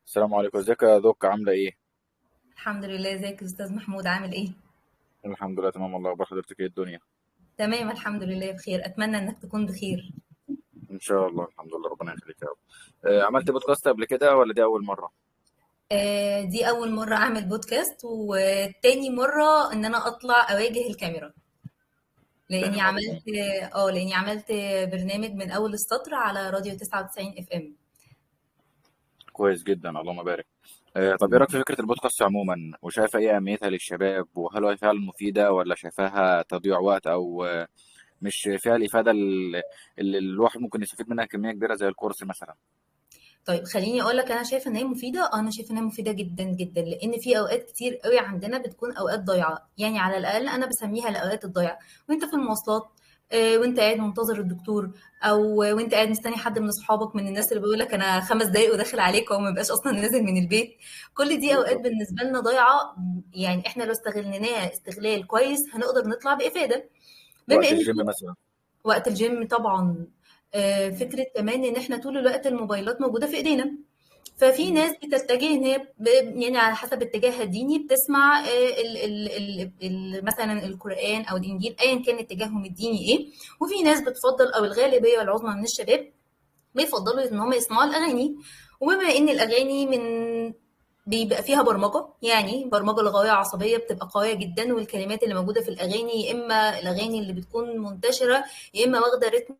السلام عليكم، ازيك يا دوك؟ عامله ايه؟ الحمد لله. ازيك يا استاذ محمود؟ عامل ايه؟ الحمد لله تمام والله. اخبار حضرتك ايه الدنيا؟ تمام الحمد لله بخير، اتمنى انك تكون بخير. ان شاء الله الحمد لله، ربنا يخليك يا رب. عملت بودكاست قبل كده ولا دي اول مره؟ دي اول مره اعمل بودكاست، وتاني مره ان انا اطلع اواجه الكاميرا. تاني لاني مره. عملت لاني عملت برنامج من اول السطر على راديو 99 اف ام. كويس جدا، اللهم بارك. طب ايه رايك في فكره البودكاست عموما، وشايفه ايه اهميتها للشباب، وهل هي فعلا مفيده ولا شايفاها تضييع وقت، او مش فيها الافاده اللي الواحد ممكن يستفيد منها كميه كبيره زي الكورس مثلا؟ طيب خليني اقول لك، انا شايفه ان هي مفيده. انا شايفه ان هي مفيده جدا جدا، لان في اوقات كتير قوي عندنا بتكون اوقات ضايعه، يعني على الاقل انا بسميها الاوقات الضايعه. وانت في المواصلات، وانت قاعد منتظر الدكتور، او وانت قاعد مستني حد من اصحابك، من الناس اللي بيقول لك انا 5 دقايق وداخل عليك وهو ما بيبقاش اصلا نازل من البيت. كل دي اوقات بالظبط. بالنسبه لنا ضايعه. يعني احنا لو استغليناها استغلال كويس هنقدر نطلع بافاده. بما وقت ان الجيم مثلا. وقت الجيم طبعا. فكرة كمان ان احنا طول الوقت الموبايلات موجودة في ايدينا. ففي مم. ناس بتتجه ان هي يعني على حسب اتجاهها الديني بتسمع مثلا القرآن او الانجيل، ايا كان اتجاههم الديني ايه. وفي ناس بتفضل، او الغالبية العظمى من الشباب بيفضلوا ان هم يسمعوا الاغاني. وبما ان الاغاني بيبقى فيها برمجة، يعني برمجة لغوية عصبية بتبقى قوية جدا، والكلمات اللي موجودة في الأغاني يا إما الأغاني اللي بتكون منتشرة، يا إما واخدة رتم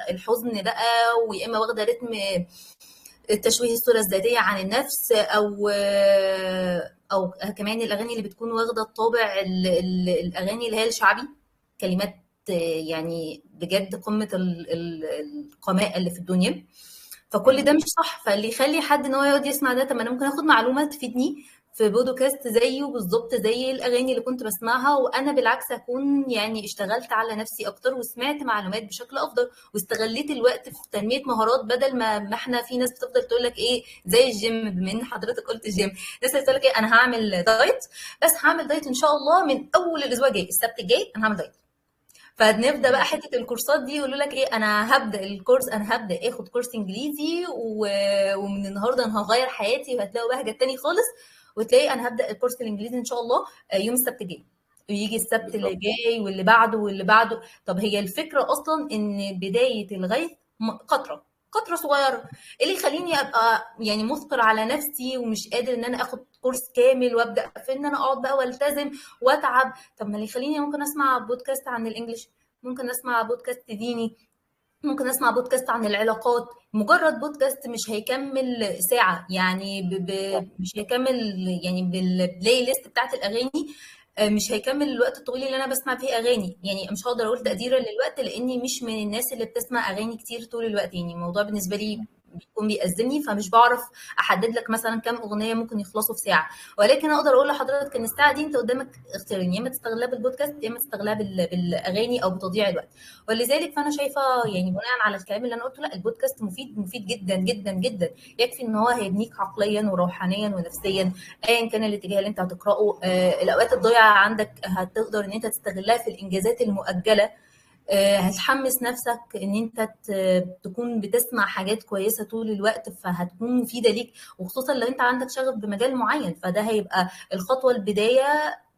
الحزن بقى، ويا إما واخدة رتم تشويه الصورة الذاتية عن النفس، أو كمان الأغاني اللي بتكون واخدة الطابع الأغاني اللي هي الشعبي. كلمات يعني بجد قمة القماء اللي في الدنيا. فكل مم. ده مش صح، فاللي يخلي حد ان هو يقعد يسمع ده، طب ما انا ممكن اخد معلومه تفيدني في بودكاست زيه بالظبط زي الاغاني اللي كنت بسمعها، وانا بالعكس اكون يعني اشتغلت على نفسي اكتر وسمعت معلومات بشكل افضل، واستغليت الوقت في تنميه مهارات، بدل ما احنا في ناس بتفضل تقول لك ايه زي الجيم. بما ان حضرتك قلت الجيم، الناس اللي تقول لك ايه انا هعمل دايت، بس هعمل دايت ان شاء الله من اول الاسبوع الجاي، السبت الجاي انا هعمل دايت. فنبدا بقى مم. حته الكورسات دي، يقولوا لك ايه انا هبدا الكورس، انا هبدا اخد كورس انجليزي ومن النهارده انا هغير حياتي وهتلاقوا بهجه تاني خالص. وتلاقي انا هبدا الكورس الانجليزي ان شاء الله يوم السبت الجاي، ويجي السبت اللي بالظبط. جاي واللي بعده واللي بعده. طب هي الفكره اصلا ان بدايه الغيث قطره، قطره صغيره. ايه اللي يخليني ابقى يعني مثقل على نفسي ومش قادر ان انا اخد كورس كامل وابدا في ان انا اقعد بقى والتزم واتعب؟ طب ما اللي يخليني ممكن اسمع بودكاست عن الانجليش، ممكن اسمع بودكاست ديني، ممكن اسمع بودكاست عن العلاقات. مجرد بودكاست مش هيكمل ساعة، يعني مش هيكمل، يعني بالبلاي ليست بتاعت الاغاني. مش هيكمل الوقت الطويل اللي انا بسمع فيه اغاني. يعني مش هقدر اقول تقديرا للوقت لاني مش من الناس اللي بتسمع اغاني كتير طول الوقت، يعني الموضوع بالنسبة لي بيكون بيأزمني، فمش بعرف احدد لك مثلا كام اغنيه ممكن يخلصوا في ساعه. ولكن اقدر اقول لحضرتك ان الساعه دي انت قدامك اختيارين، يا اما تستغلها بالبودكاست يا اما تستغلها بالاغاني او بتضييع الوقت. ولذلك فانا شايفه، يعني بناء على الكلام اللي انا قلته، لا البودكاست مفيد، مفيد جدا جدا جدا. يكفي ان هو هيبنيك عقليا وروحانيا ونفسيا، ايا كان الاتجاه اللي انت هتقراه. الاوقات الضايعه عندك هتقدر ان انت تستغلها في الانجازات المؤجله. هتحمس نفسك ان انت تكون بتسمع حاجات كويسه طول الوقت، فهتكون مفيده ليك. وخصوصا لو انت عندك شغف بمجال معين، فده هيبقى الخطوه البدايه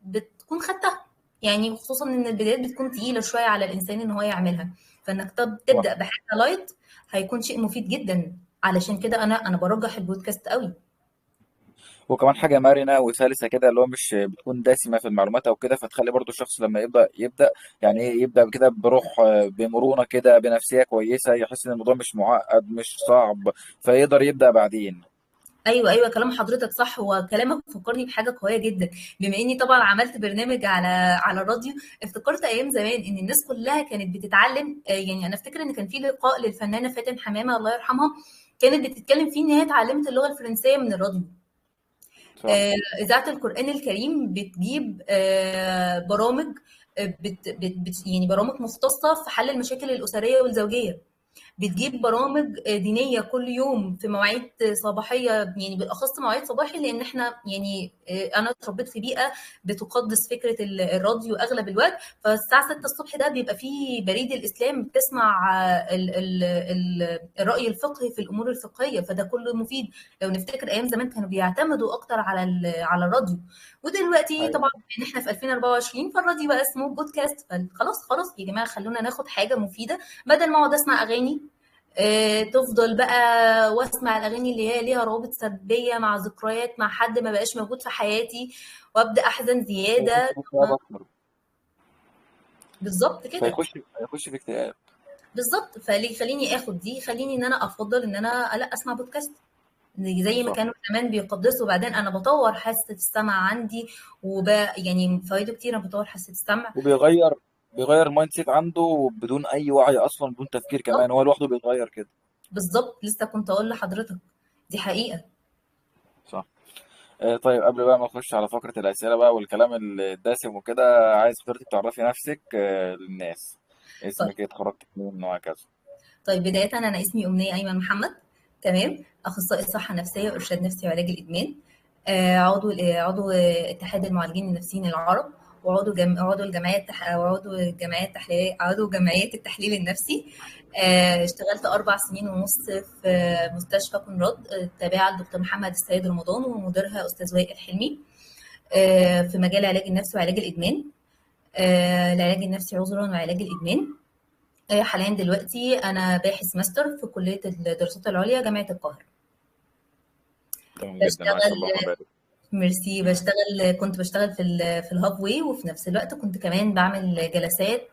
بتكون خدتها. يعني خصوصا ان البدايات بتكون تقيله شويه على الانسان ان هو يعملها، فانك تبدا بحاجه لايت هيكون شيء مفيد جدا. علشان كده انا برجح البودكاست قوي. وكمان حاجة مرنة وسلسة كده، اللي هو مش بتكون دسمة في المعلومات أو كده، فتخلي برضو الشخص لما يبدأ يعني إيه، يبدأ كده بروح، بمرونة كده، بنفسية كويسة، يحس إن الموضوع مش معقد مش صعب، فيقدر يبدأ بعدين. ايوه ايوه، كلام حضرتك صح، وكلامك فكرني بحاجه قويه جدا. بما اني طبعا عملت برنامج على الراديو، افتكرت ايام زمان ان الناس كلها كانت بتتعلم. يعني انا افتكر ان كان في لقاء للفنانه فاتن حمامه الله يرحمها، كانت بتتكلم فيه ان هي اتعلمت اللغه الفرنسيه من الراديو. صح. اذاعه القران الكريم بتجيب برامج، يعني برامج مختصه في حل المشاكل الاسريه والزوجيه. بتجيب برامج دينيه كل يوم في مواعيد صباحيه، يعني بالاخص مواعيد صباحي، لان احنا يعني انا اتربيت في بيئه بتقدس فكره الراديو اغلب الوقت. فالساعه 6 الصبح ده بيبقى فيه بريد الاسلام، بتسمع الراي الفقهي في الامور الفقهيه، فده كله مفيد. لو نفتكر ايام زمان كانوا بيعتمدوا اكتر على على الراديو. ودلوقتي طبعا ايوه. ان احنا في 2024 فالراديو بقى اسمه بودكاست، فخلاص خلاص يا جماعه خلونا ناخد حاجه مفيده بدل ما اقعد اسمع اغاني. تفضل بقى واسمع الاغاني اللي هي ليها روابط سلبيه مع ذكريات مع حد ما بقاش موجود في حياتي، وابدا احزن هيخش زياده. في اكتئاب اكتر. بالظبط كده. هيخش في اكتئاب. بالظبط، فليه خليني اخد دي، خليني ان انا افضل ان انا لا اسمع بودكاست زي ما صح. كانوا زمان بيقدسوا. وبعدين انا بطور حاسه السمع عندي، يعني فوائده كتير، انا بطور حاسه السمع. وبيغير المايند سيت عنده بدون اي وعي اصلا، بدون تفكير بالظبط. كمان، هو لوحده بيتغير كده. بالظبط، لسه كنت اقول لحضرتك، دي حقيقه. صح. طيب قبل بقى ما نخش على فقرة الأسئلة بقى والكلام الدسم وكده، عايز حضرتك تعرفي نفسك للناس، طيب. اسمك ايه، اتخرجت منين، وهكذا. طيب بدايه انا اسمي امنيه ايمن محمد. تمام. اخصائي صحه نفسيه وارشاد نفسي وعلاج الادمان. عضو اتحاد المعالجين النفسيين العرب، عضو الجمعيه التحليليه، عضو جمعيه التحليل النفسي. اشتغلت 4 سنين ونص في مستشفى كونراد، تابعه للدكتور محمد السيد رمضان، ومديرها استاذ وائل حلمي، في مجال العلاج النفسي وعلاج الادمان. العلاج النفسي عذرا وعلاج الادمان. حاليا دلوقتي انا باحث ماستر في كليه الدراسات العليا جامعه القاهره. جميل جدا، ما شاء بشتغل. الله، الله يبارك. ميرسي. كنت بشتغل في الهاب واي، وفي نفس الوقت كنت كمان بعمل جلسات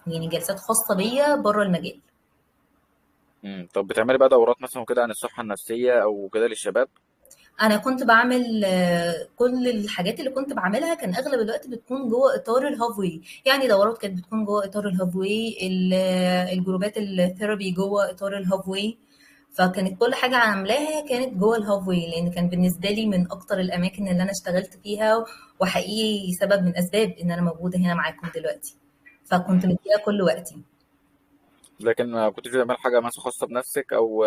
يعني جلسات خاصه بيا بره المجال. طب بتعملي بقى دورات مثلا وكده عن الصحة النفسية او كده للشباب؟ انا كنت بعمل كل الحاجات اللي كنت بعملها كان اغلب الوقت بتكون جوه اطار الهاف واي، يعني دورات كانت بتكون جوه اطار الهاف واي، الجروبات الثيرابي جوه اطار الهاف واي. فكانت كل حاجه عاملاها كانت جوه الهاف واي، لان كان بالنسبه لي من اكتر الاماكن اللي انا اشتغلت فيها، وحقيقي سبب من اسباب ان انا موجوده هنا معاكم دلوقتي. فكنت مم. مديها كل وقتي. لكن ما كنتش بتعمل حاجة مثلا خاصة بنفسك، او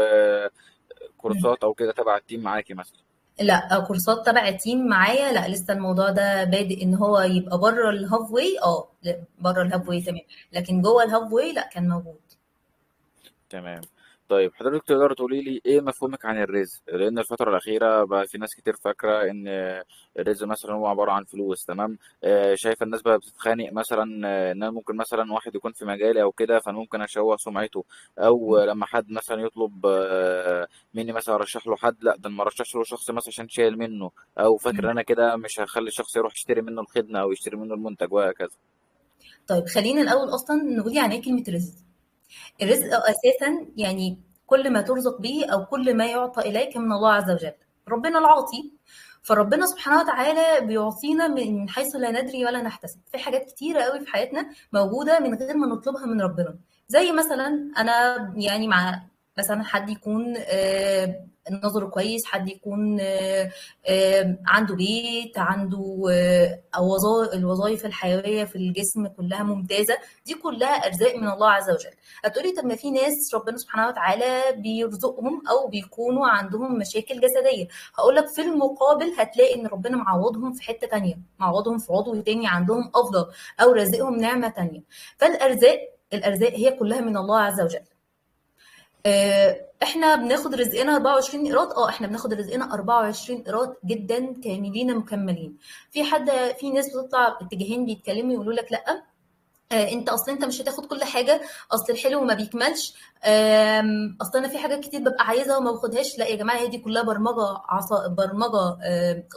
كورسات او كده تبع التيم معاكي مثلا؟ لا، كورسات تبع تيم معايا لا، لسه الموضوع ده بادئ ان هو يبقى بره الهاف واي. لا، بره الهاف واي تمام، لكن جوه الهاف واي لا كان موجود. تمام. طيب حضرتك تقدر تقولي لي ايه مفهومك عن الرزق؟ لان الفتره الاخيره بقى في ناس كتير فاكره ان الرزق مثلا هو عباره عن فلوس، تمام. شايفه الناس بقى بتتخانق مثلا، ان انا ممكن مثلا واحد يكون في مجالي او كده، فانا ممكن اشوه سمعته، او لما حد مثلا يطلب مني مثلا ارشح له حد، لا ده أنا ما ارشحش له شخص مثلا عشان شايل منه، او فاكر ان انا كده مش هخلي الشخص يروح يشتري منه الخدمه او يشتري منه المنتج وهكذا. طيب خلينا الاول اصلا نقول يعني ايه كلمه رزق. الرزق اساسا يعني كل ما ترزق به او كل ما يعطى اليك من الله عز وجل. ربنا العاطي، فربنا سبحانه وتعالى بيعطينا من حيث لا ندري ولا نحتسب. في حاجات كتيره قوي في حياتنا موجوده من غير ما نطلبها من ربنا. زي مثلا انا يعني مع مثلا حد يكون نظره كويس، حد يكون عنده بيت، عنده الوظائف الحيويه في الجسم كلها ممتازه. دي كلها ارزاق من الله عز وجل. هتقولي طب ما في ناس ربنا سبحانه وتعالى بيرزقهم او بيكونوا عندهم مشاكل جسديه. هقول لك في المقابل هتلاقي ان ربنا معوضهم في حته تانية، معوضهم في عضو تاني عندهم افضل، او رازقهم نعمه تانية. الارزاق هي كلها من الله عز وجل. احنا بناخد رزقنا 24 قيراط. احنا بناخد رزقنا 24 قيراط جدا كاملين مكملين. في ناس بتطلع اتجاهين بيتكلموا يقولوا لك لا، انت اصلا انت مش هتاخد كل حاجه، اصل الحلو ما بيكملش، اصل انا في حاجات كتير ببقى عايزها وما باخدهاش. لا يا جماعه، هي دي كلها برمجه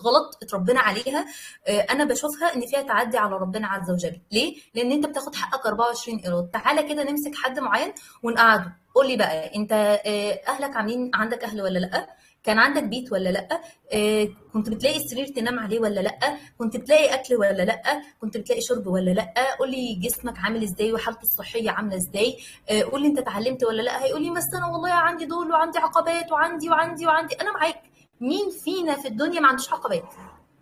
غلط اتربينا عليها. انا بشوفها ان فيها تعدي على ربنا عز وجل. ليه؟ لان انت بتاخد حقك 24 قيراط. تعالى كده نمسك حد معين ونقعده، قول لي بقى انت اهلك عاملين، عندك اهل ولا لا؟ كان عندك بيت ولا لا؟ كنت بتلاقي السرير تنام عليه ولا لا؟ كنت بتلاقي اكل ولا لا؟ كنت بتلاقي شرب ولا لا؟ قول لي جسمك عامل ازاي وحالته الصحيه عامله ازاي؟ قول لي انت اتعلمت ولا لا؟ هيقول لي بس انا والله عندي دول وعندي عقبات وعندي وعندي وعندي. انا معاك، مين فينا في الدنيا ما عندوش عقبات؟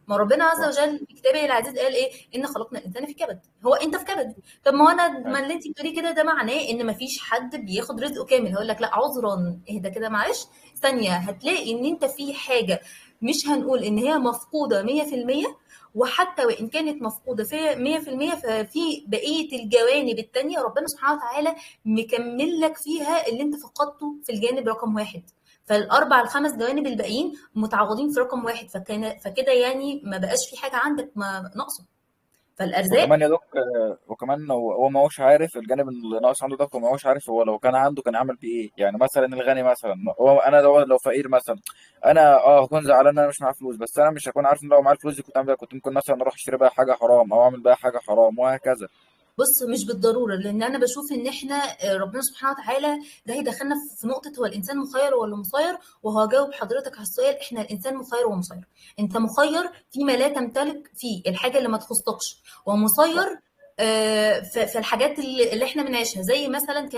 ما ربنا عز صح. وجل في كتابه العزيز قال ايه؟ ان خلقنا الانسان في كبد. هو انت في كبد. طب ما هو انا، ما أيوة. اللي انت بتقوليه كده ده معناه ان ما فيش حد بياخد رزقه كامل. هقول لك لا عذرا، اهدى كده معلش ثانيه، هتلاقي ان انت في حاجه مش هنقول ان هي مفقوده 100%، وحتى وان كانت مفقوده في 100%، ففي بقيه الجوانب التانيه ربنا سبحانه وتعالى مكمل لك فيها اللي انت فقدته في الجانب رقم واحد. فالاربع الخمس جوانب الباقيين متعوضين في رقم واحد، فكده يعني ما بقاش في حاجه عندك ما ناقصه. فالارزاق. وكمان يا دوك، وكمان هو ما هوش عارف الجانب اللي ناقص عنده ده، هو ما هوش عارف هو لو كان عنده كان عمل بيه ايه. يعني مثلا الغني مثلا، هو انا لو فقير مثلا، انا هكون زعلان ان انا مش معايا فلوس، بس انا مش هكون عارف ان لو معايا الفلوس دي كنت اعمل إيه. كنت ممكن مثلا اروح اشتري بيها حاجه حرام او اعمل بيها حاجه حرام وهكذا. بص مش بالضروره، لان انا بشوف ان احنا ربنا سبحانه وتعالى ده هيدخلنا في نقطه هو الانسان مخير ولا مسير. وهجاوب حضرتك على السؤال، احنا الانسان مخير ومسير. انت مخير فيما لا تمتلك فيه الحاجه اللي ما تخصكش، صح. ومسير في الحاجات اللي احنا بنعيشها. زي مثلا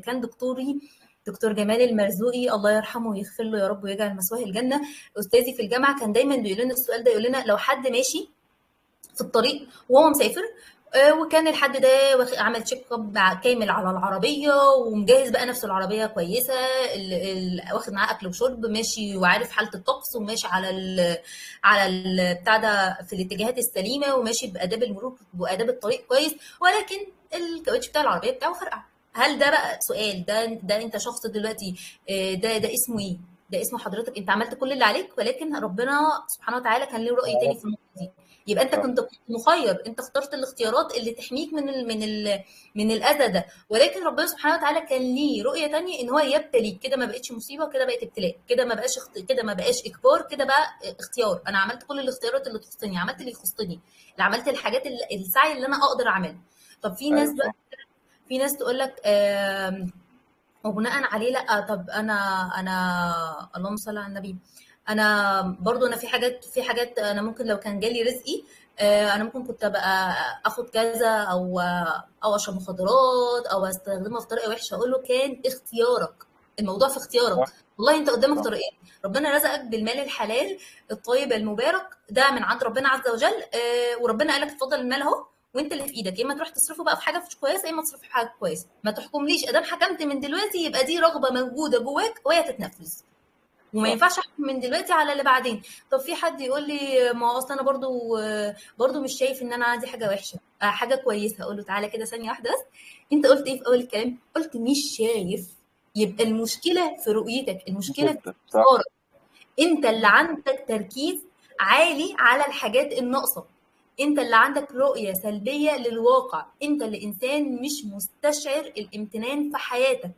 كان دكتوري دكتور جمال المرزوقي الله يرحمه ويغفر له يا رب ويجعل مثواه الجنه، استاذي في الجامعه، كان دايما بيقول لنا السؤال ده، يقول لنا لو حد ماشي في الطريق وهو مسافر، وكان الحد ده عمل تشيك اب كامل على العربيه ومجهز بقى نفسه العربيه كويسه، واخد معاه اكل وشرب، ماشي وعارف حاله الطقس، وماشي بتاع ده في الاتجاهات السليمه، وماشي باداب المرور واداب الطريق كويس، ولكن الكاوتش بتاع العربيه بتاعه فرقع. هل ده بقى سؤال، ده انت شخص دلوقتي، ده اسمه ايه؟ ده اسمه حضرتك انت عملت كل اللي عليك، ولكن ربنا سبحانه وتعالى كان له رأي تاني في النقطه دي. يبقى انت صح. كنت مخير، انت اخترت الاختيارات اللي تحميك من الاذى ده، ولكن ربنا سبحانه وتعالى كان ليه رؤيه تانية ان هو يبتليك. كده ما بقتش مصيبه، كده بقت ابتلاء، كده ما بقاش كده ما بقاش اجبار، كده بقى اختيار. انا عملت كل الاختيارات اللي تخصني، عملت اللي يخصني، اللي عملت الحاجات السعي اللي انا اقدر اعمله. طب في ناس ايوه بقى، صح. في ناس تقول لك وبناء عليه لا، طب انا اللهم صل على النبي، انا برضو انا في حاجات انا ممكن لو كان جالي رزقي، انا ممكن كنت ابقى اخد كذا، او اشرب مخدرات او استخدمها في طريقه وحشه. اقول له كان اختيارك، الموضوع في اختيارك. صح. والله انت قدامك صح. طريقين، ربنا رزقك بالمال الحلال الطيب المبارك ده من عند ربنا عز وجل، وربنا قال لك اتفضل المال اهو، وانت اللي في ايدك، يا اما تروح تصرفه بقى في حاجه مش كويسه، يا اما تصرفه في حاجه كويسه. ما تحكمليش، ادام حكمت من دلوقتي يبقى دي رغبه موجوده جواك وهي تتنفذ، وما صح. ينفعش احكم من دلوقتي على اللي بعدين. طب في حد يقول لي ما هو اصلا انا برضو مش شايف ان انا عندي حاجه وحشه، حاجه كويسه. اقول له تعالى كده ثانيه واحده بس، انت قلت ايه في اول الكلام؟ قلت مش شايف. يبقى المشكله في رؤيتك، المشكله في جدا صح. استثمارك. انت اللي عندك تركيز عالي على الحاجات الناقصه، انت اللي عندك رؤيه سلبيه للواقع، انت اللي انسان مش مستشعر الامتنان في حياتك.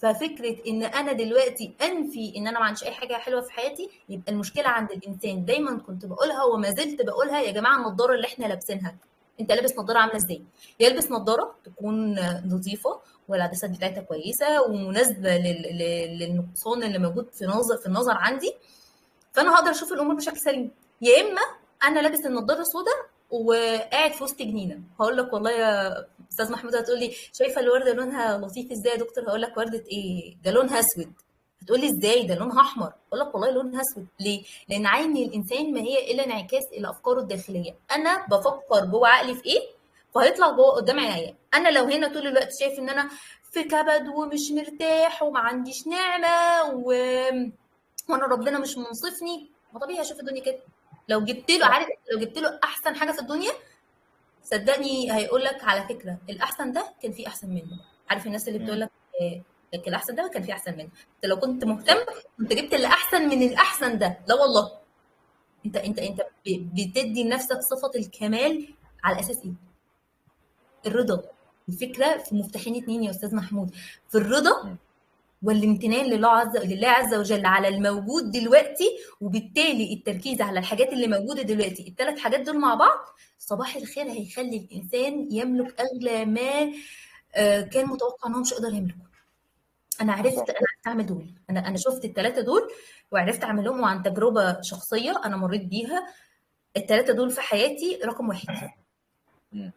ففكره ان انا دلوقتي انفي ان انا ما عنديش اي حاجه حلوه في حياتي، يبقى المشكله عند الانسان. دايما كنت بقولها وما زلت بقولها، يا جماعه النضاره اللي احنا لابسينها، انت لابس نضاره عامله ازاي؟ يلبس نضاره تكون نظيفه والعدسات بتاعتها كويسه ومناسبه للنقصان اللي موجود في النظر عندي، فانا هقدر اشوف الامور بشكل سليم. يا اما انا لابس النضاره السوداء وقاعد في وسط جنينه، هقول لك والله يا استاذ محمود، هتقول لي شايفه الورده لونها لطيف ازاي يا دكتور؟ هقول لك ورده ايه ده لونها اسود. هتقول لي ازاي ده لونها احمر؟ اقول لك والله لونها اسود. ليه؟ لان عين الانسان ما هي الا انعكاس الى افكاره الداخليه. انا بفكر جوه عقلي في ايه فهيطلع جوه قدام عينيا. انا لو هنا طول الوقت شايف ان انا في كبد ومش مرتاح وما عنديش نعمه وانا ربنا مش منصفني، ما طبيعي هشوف الدنيا كده. لو جبت له، صح. عارف، لو جبت له احسن حاجه في الدنيا صدقني هيقول لك على فكره الاحسن ده كان فيه احسن منه. عارف الناس اللي بتقول مم. لك لكن الاحسن ده كان فيه احسن منه، انت لو كنت مهتم صح. كنت جبت اللي احسن من الاحسن ده. لا والله، انت بتدي لنفسك صفه الكمال على اساس ايه؟ الرضا. الفكره في مفتاحين اتنين يا استاذ محمود، في الرضا مم. والامتنان لله عز وجل على الموجود دلوقتي، وبالتالي التركيز على الحاجات اللي موجوده دلوقتي. الثلاث حاجات دول مع بعض صباح الخير هيخلي الانسان يملك اغلى ما كان متوقع ان هو مش قادر يملكه. صح. انا عرفت اعمل دول، انا شفت الثلاثه دول وعرفت اعملهم، وعن تجربه شخصيه انا مريت بيها. الثلاثه دول في حياتي رقم واحد، مم.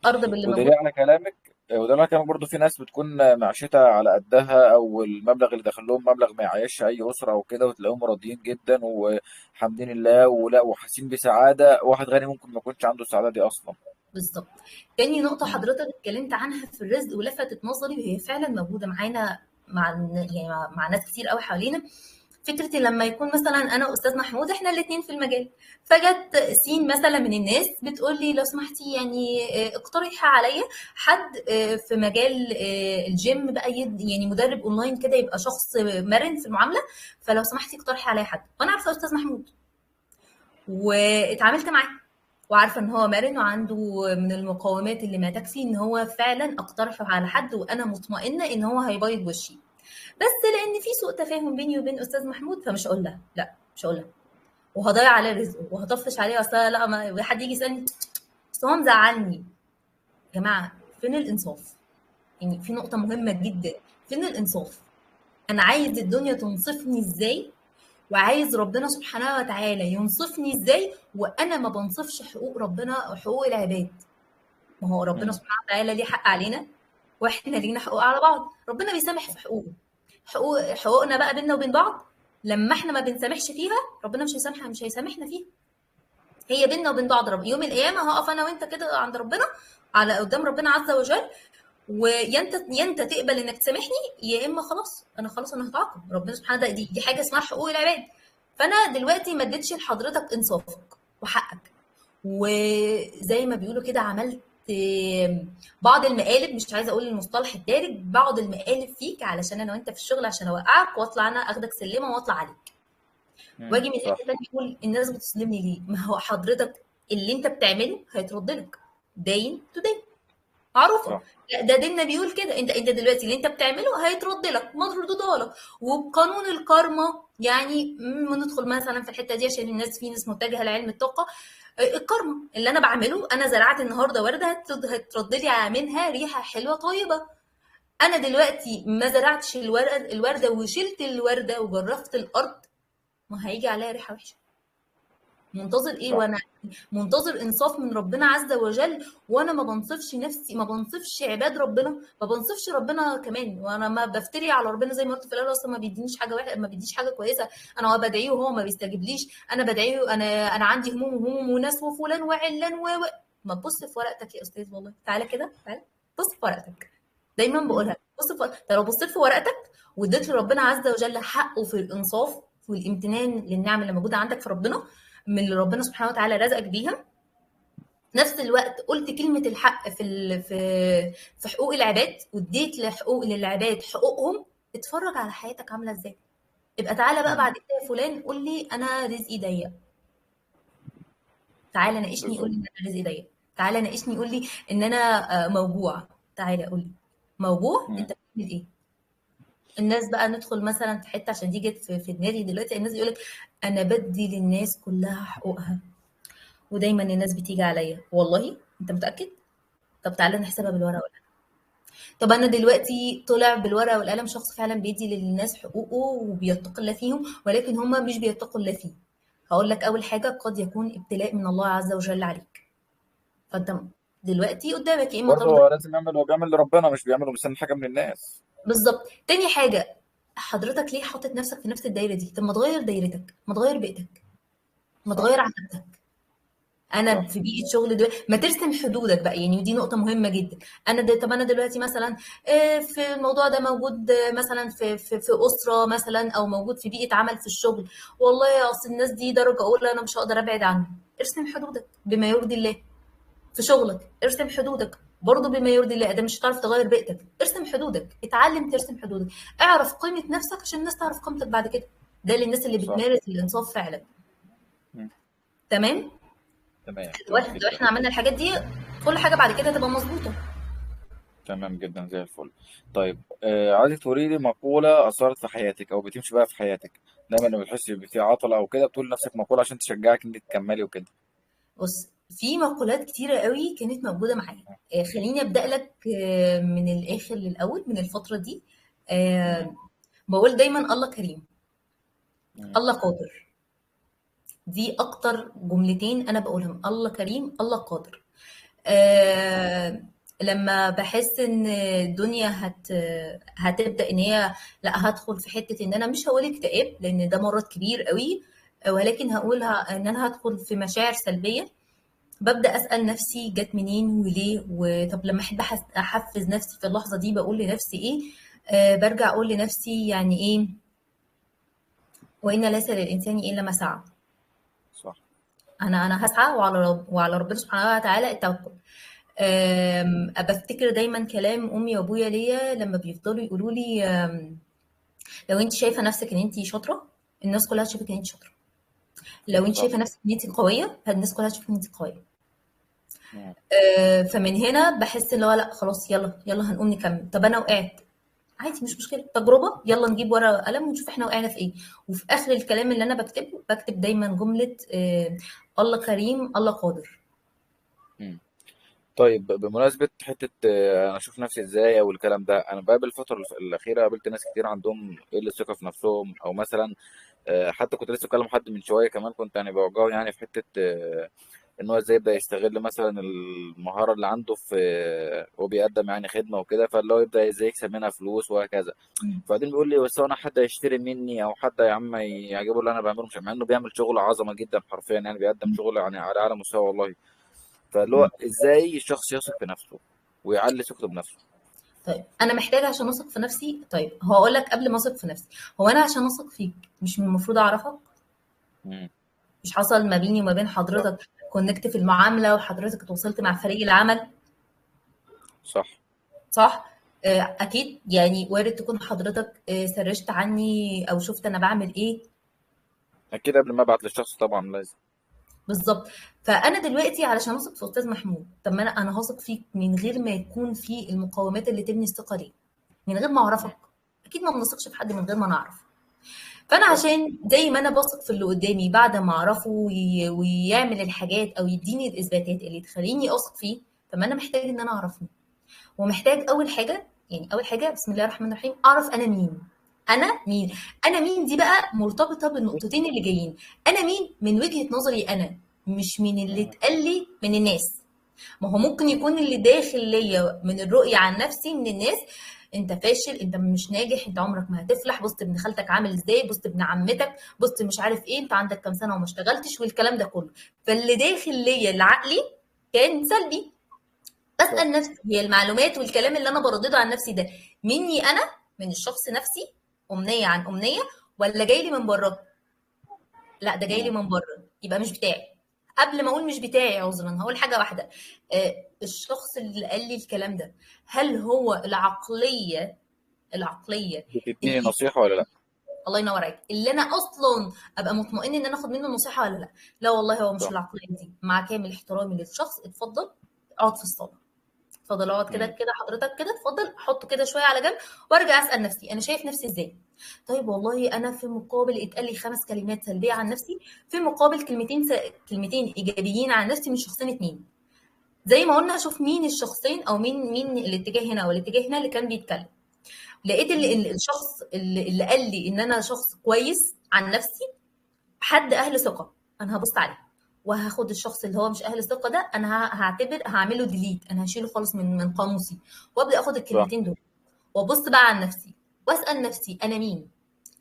ارضى باللي موجود. ودليل على كلامك وده انا كمان برضو في ناس بتكون معيشتها على قدها، او المبلغ اللي داخل لهم مبلغ ما يعيش اي اسره وكده، وتلاقيهم راضيين جدا وحامدين الله ولا وحاسين بسعاده. واحد غني ممكن ما يكونش عنده السعاده دي اصلا. بالظبط. تاني نقطة مم. حضرتك اتكلمت عنها في الرزق ولفتت نظري، وهي فعلا موجودة معانا يعني مع ناس كتير قوي حوالينا. فكرة لما يكون مثلا أنا وأستاذ محمود إحنا الاتنين في المجال، فجت سين مثلا من الناس بتقول لي لو سمحتي يعني اقترحي عليا حد في مجال الجيم بقى، يعني مدرب أونلاين كده، يبقى شخص مرن في المعاملة. فلو سمحتي اقترحي عليا حد، وأنا عارفة أستاذ محمود واتعاملت معاه، وعارفه ان هو مرن وعنده من المقومات اللي ما تكفي ان هو فعلا اقترحه على حد، وانا مطمئنه ان هو هيبيض وشي. بس لان في سوء تفاهم بيني وبين استاذ محمود، فمش هقول لها لا، مش هقول لها، وهضيع عليه رزقه وهطفش عليه. اصل لا، ما حد يجي يسالني بس هو مزعلني. يا جماعه فين الانصاف؟ يعني في نقطه مهمه جدا، فين الانصاف؟ انا عايز الدنيا تنصفني ازاي، وعايز ربنا سبحانه وتعالى ينصفني ازاي، وانا ما بنصفش حقوق ربنا وحقوق العباد؟ ما هو ربنا مم. سبحانه وتعالى ليه حق علينا، واحنا لينا حقوق على بعض. ربنا بيسامح في حقوقه، حقوقنا بقى بيننا وبين بعض لما احنا ما بنسامحش فيها، ربنا مش هيسامحنا فيها. هي بيننا وبين بعض، يوم القيامه هقف انا وانت كده عند ربنا، على قدام ربنا عز وجل، ويا انت تقبل انك تسامحني، يا اما خلاص انا هتعاقب. ربنا سبحانه وتعالى دي حاجه اسمها حقوق العباد. فانا دلوقتي ما اديتش لحضرتك انصافك وحقك، وزي ما بيقولوا كده عملت بعض المقالب، مش عايزه اقول المصطلح الدارج، بعض المقالب فيك علشان انا وانت في الشغل، عشان اوقعك واطلع انا اخدك سلمه واطلع عليك. مم. واجي من صح. ناحيه تانيه اقول الناس بتظلمني ليه؟ ما هو حضرتك اللي انت بتعمله هيترد لك، داين تو داين، معروفه. صح. لا ده ديننا بيقول كده، انت دلوقتي اللي انت بتعمله هيترد لك، مردوده لك. وبقانون الكارما، يعني ندخل مثلا في الحته دي عشان الناس، في ناس متجهه لعلم الطاقه. الكارما اللي انا بعمله، انا زرعت النهارده ورده، هترد لي منها ريحه حلوه طيبه. انا دلوقتي ما زرعتش الورده وشلت الورده وجرفت الارض، ما هيجي عليها ريحه وحشه. منتظر ايه صح. وانا منتظر انصاف من ربنا عز وجل، وانا ما بنصفش نفسي، ما بنصفش عباد ربنا، ما بنصفش ربنا كمان، وانا ما بفتري على ربنا زي ما قلت في الاول، اصلا ما بيدينيش حاجه واحده، ما بيديش حاجه كويسه. انا بدعيه وهو ما بيستجيبليش، انا بدعيه، انا عندي هموم وناس وفلان وعلان ما تبص في ورقتك يا استاذ، والله تعالى كده، تعالى بص في ورقتك. دايما مم. بقولها بص في ورقتك. لو بصيت في ورقتك واديت لربنا عز وجل حقه في الانصاف والامتنان للنعم اللي موجوده عندك في ربنا، من اللي ربنا سبحانه وتعالى رزقك بيها، نفس الوقت قلت كلمة الحق في حقوق العباد، واديت للعباد حقوقهم، اتفرج على حياتك عاملة ازاي. يبقى تعالى بقى مم. بعد كده يا فلان قول لي انا رزقي ضيق، تعالى ناقشني قول بالظبط. لي ان انا رزقي ضيق، تعالى ناقشني قول لي ان انا موجوع، تعالى قول لي موجوع مم. انت بتعمل ايه. الناس بقى ندخل مثلا في حته، عشان دي جت في دماغي دلوقتي، الناس يقول لك انا بدي للناس كلها حقوقها، ودايما الناس بتيجي عليا. والله انت متاكد؟ طب تعالى نحسبها بالورقه والقلم. طب انا دلوقتي طلع بالورقه والقلم شخص فعلا بيدي للناس حقوقه وبيتقي الله فيهم، ولكن هم مش بيتقوا الله فيه. هقول لك اول حاجه، قد يكون ابتلاء من الله عز وجل عليك. فانت دلوقتي قدامك يا اما برضه ترضى. هو لازم يعمل، هو بيعمل لربنا مش بيعمل ومستني حاجه من الناس. بالظبط. تاني حاجه، حضرتك ليه حاطط نفسك في نفس الدايره دي؟ طب ما تغير دايرتك، ما تغير بيئتك، ما صح. تغير عاداتك. انا صح. في بيئه شغل دلوقتي، ما ترسم حدودك بقى، يعني ودي نقطه مهمه جدا. طب انا دلوقتي مثلا في الموضوع ده موجود مثلا في اسره مثلا، او موجود في بيئه عمل في الشغل، والله اصل الناس دي درجه اولى انا مش هقدر ابعد عنهم. ارسم حدودك بما يرضي الله. في شغلك ارسم حدودك برضه بما يرضي الله، ده مش هتعرف تغير بيئتك، ارسم حدودك، اتعلم ترسم حدودك، اعرف قيمه نفسك عشان الناس تعرف قيمتك بعد كده. ده للناس اللي صح. بتمارس الانصاف فعلا. مم. تمام. تمام. تمام لو جدا. احنا عملنا الحاجات دي، كل حاجه بعد كده تبقى مظبوطه. تمام جدا زي الفل. طيب عايزك تقولي لي مقولة أثرت في حياتك أو بتمشي بقى في حياتك، دايما لما بتحسي في عطلة أو كده بتقول لنفسك مقولة عشان تشجعك إنك تكملي وكده. بص، في مقولات كتيره قوي كانت موجوده معايا. خليني ابدا لك من الاخر للاول، من الفتره دي. مم. آه، بقول دايما الله كريم، مم. الله قادر. دي اكتر جملتين انا بقولهم، الله كريم، الله قادر. آه، لما بحس ان الدنيا هتبدا ان هي، لا هدخل في حته ان انا مش هقول اكتئاب لان ده مرض كبير قوي، ولكن هقولها ان انا هدخل في مشاعر سلبيه. ببدا اسال نفسي جت منين وليه، وطب لما احب احفز نفسي في اللحظه دي بقول لنفسي ايه. برجع اقول لنفسي يعني ايه، وان ليس للانسان الا ما سعى. صح. انا هسعى، وعلى ربنا سبحانه وتعالى التوكل. بفتكر دايما كلام امي وابويا ليا لما بيفضلوا يقولوا لي لو انت شايفه نفسك ان انت شاطره، الناس كلها تشوفك ان انت شاطره. لو انت صح. شايفه نفسك ان انت قويه، فالناس كلها تشوفك ان انت قويه. مم. فمن هنا بحس اللي هو لا خلاص، يلا يلا هنقوم نكمل. طب انا وقعت، عادي مش مشكله، تجربه، يلا نجيب ورقه وقلم ونشوف احنا وقعنا في ايه. وفي اخر الكلام اللي انا بكتبه بكتب دايما جمله الله كريم الله قادر. مم. طيب بمناسبة حتة أنا أشوف نفسي إزاي أو الكلام ده، أنا بقابل الفترة الأخيرة قابلت ناس كتير عندهم قلة ثقة في نفسهم، أو مثلا حتى كنت لسه بكلم حد من شوية كمان، كنت يعني بوجهه يعني في حتة ان هو ازاي يبدا يستغل مثلا المهاره اللي عنده في هو بيقدم يعني خدمه وكده، فاللي هو يبدا ازاي يكسب منها فلوس وهكذا. فبعدين بيقول لي بس هو انا حد هيشتري مني او حد يا عم يعجبه اللي انا بعمله، مش مع انه بيعمل شغل عظمه جدا حرفيا، يعني بيقدم شغل يعني على اعلى مستوى والله. فاللي هو ازاي الشخص يثق في نفسه ويعلي ثقته بنفسه؟ طيب انا محتاجه عشان اثق في نفسي، طيب هقول لك قبل ما اثق في نفسي، هو انا عشان اثق فيك مش من المفروض اعرفك؟ امم. مش حصل ما بيني وما بين صح. حضرتك كونكت في المعامله، وحضرتك اتواصلت مع فريق العمل، صح. صح؟ اكيد يعني وارد تكون حضرتك سرشت عني او شفت انا بعمل ايه. اكيد قبل ما ابعت للشخص طبعا لازم. بالظبط. فانا دلوقتي علشان اثق في استاذ محمود، طب ما انا هثق فيك من غير ما يكون في المقومات اللي تبني الثقه دي، من غير ما مم. اعرفك. اكيد ما بنثقش في حد من غير ما نعرف. فانا صح. عشان زي ما انا بثق في اللي قدامي بعد ما اعرفه ويعمل الحاجات او يديني الاثباتات اللي تخليني اثق فيه، طب ما انا محتاج ان انا اعرفني، ومحتاج اول حاجه، يعني اول حاجه بسم الله الرحمن الرحيم اعرف انا مين. انا مين؟ انا مين دي بقى مرتبطه بالنقطتين اللي جايين. انا مين من وجهه نظري انا، مش من اللي مم. اتقال لي من الناس. ما هو ممكن يكون اللي داخل ليا من الرؤية عن نفسي من الناس، انت فاشل، انت مش ناجح، انت عمرك ما هتفلح، بص ابن خالتك عامل ازاي، بص ابن عمتك، بص مش عارف ايه، انت عندك كام سنة وما اشتغلتش، والكلام ده كله. فاللي داخل ليا العقلي كان سلبي. صح. بسأل نفسي هي المعلومات والكلام اللي انا بردده عن نفسي ده مني انا، من الشخص نفسي، امنية عن امنية، ولا جاي لي من بره؟ لا ده جاي لي مم. من بره، يبقى مش بتاعي. قبل ما اقول مش بتاعي عذرا هقول حاجه واحده، الشخص اللي قال لي الكلام ده، هل هو العقليه بتديني اللي، نصيحه ولا لا؟ الله ينور عليك، اللي انا اصلا ابقى مطمئن ان انا اخد منه نصيحه ولا لا؟ لا والله هو مش صح. العقليه دي. مع كامل احترامي للشخص، اتفضل اقعد في الصاله، اتفضل اقعد كده مم. كده حضرتك كده، اتفضل حطه كده شويه على جنب، وارجع اسال نفسي انا شايف نفسي ازاي. طيب والله انا في مقابل اتقال لي 5 كلمات سلبيه عن نفسي، في مقابل كلمتين ايجابيين عن نفسي من شخصين اتنين. زي ما قلنا اشوف مين الشخصين او مين الاتجاه هنا او الاتجاه هنا اللي كان بيتكلم. لقيت مم. الشخص اللي قال لي ان انا شخص كويس عن نفسي حد اهل ثقه، انا هبص عليه، وهاخد الشخص اللي هو مش اهل الثقه ده، انا هعمله ديليت، انا هشيله خالص من قاموسي، وابدا اخد صح. الكلمتين دول، وابص بقى عن نفسي، واسال نفسي انا مين،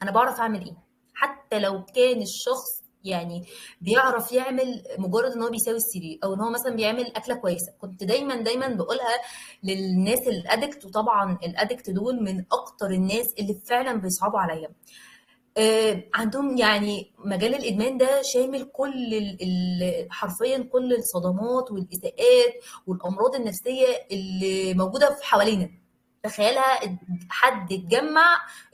انا بعرف اعمل ايه. حتى لو كان الشخص يعني بيعرف يعمل مجرد ان هو بيساوي السرير، او ان هو مثلا بيعمل اكله كويسه، كنت دايما بقولها للناس الادكت، وطبعا الادكت دول من اكتر الناس اللي فعلا بيصعبوا عليا. عندهم يعني مجال الإدمان ده شامل كل حرفيا كل الصدمات والإساءات والأمراض النفسية اللي موجودة في حوالينا. تخيلها حد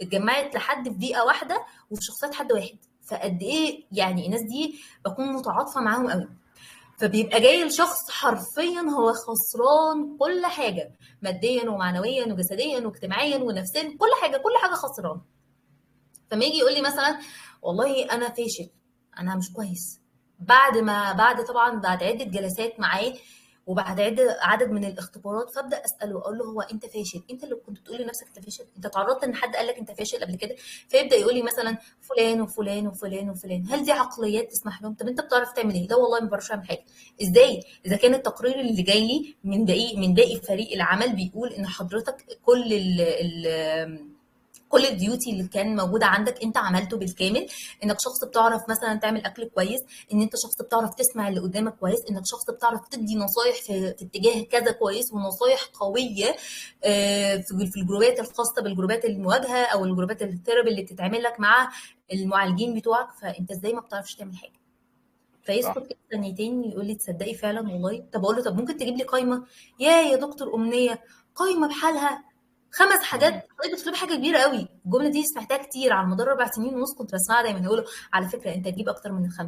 اتجمعت لحد في بيئة واحدة وفي شخصيات حد واحد، فقد ايه يعني الناس دي بكون متعاطفة معاهم قوي. فبيبقى جاي الشخص حرفيا هو خسران كل حاجة، ماديا ومعنويا وجسديا واجتماعيا ونفسيا، كل حاجة خسران. فما يجي يقول لي مثلا والله انا فاشل، انا مش كويس، بعد طبعا بعد عده جلسات معاه وبعد عدد من الاختبارات، فابدا اساله اقول له: هو انت فاشل؟ انت اللي كنت بتقول لنفسك انت فاشل؟ انت تعرضت ان حد قال لك انت فاشل قبل كده؟ فيبدا يقول لي مثلا فلان وفلان وفلان وفلان. هل دي عقليات تسمح لهم؟ طب انت بتعرف تعمل ايه؟ لا والله ما بعرفش اعمل حاجه. ازاي؟ اذا كان التقرير اللي جاي لي من باقي فريق العمل بيقول ان حضرتك كل الديوتي اللي كان موجوده عندك انت عملته بالكامل، انك شخص بتعرف مثلا تعمل اكل كويس، ان انت شخص بتعرف تسمع اللي قدامك كويس، انك شخص بتعرف تدي نصايح في اتجاه كذا كويس، ونصايح قويه في الجروبات الخاصه بالجروبات المواجهه او الجروبات الثيرابي اللي بتتعمل لك مع المعالجين بتوعك. فانت ازاي ما بتعرفش تعمل حاجه؟ صح. فيسكت كده ثانيتين يقول لي: تصدقي فعلا والله. طب اقول له: طب ممكن تجيب لي قايمه؟ يا دكتور امنيه، قايمه بحالها 5 حاجات؟ مم. حضرتك بتطلبي حاجه كبيره قوي. الجمله دي سمعتها كتير على مدار 4 سنين ونص، كنت بسمعها دايما يقولوا: على فكره انت هتجيب اكتر من ال5.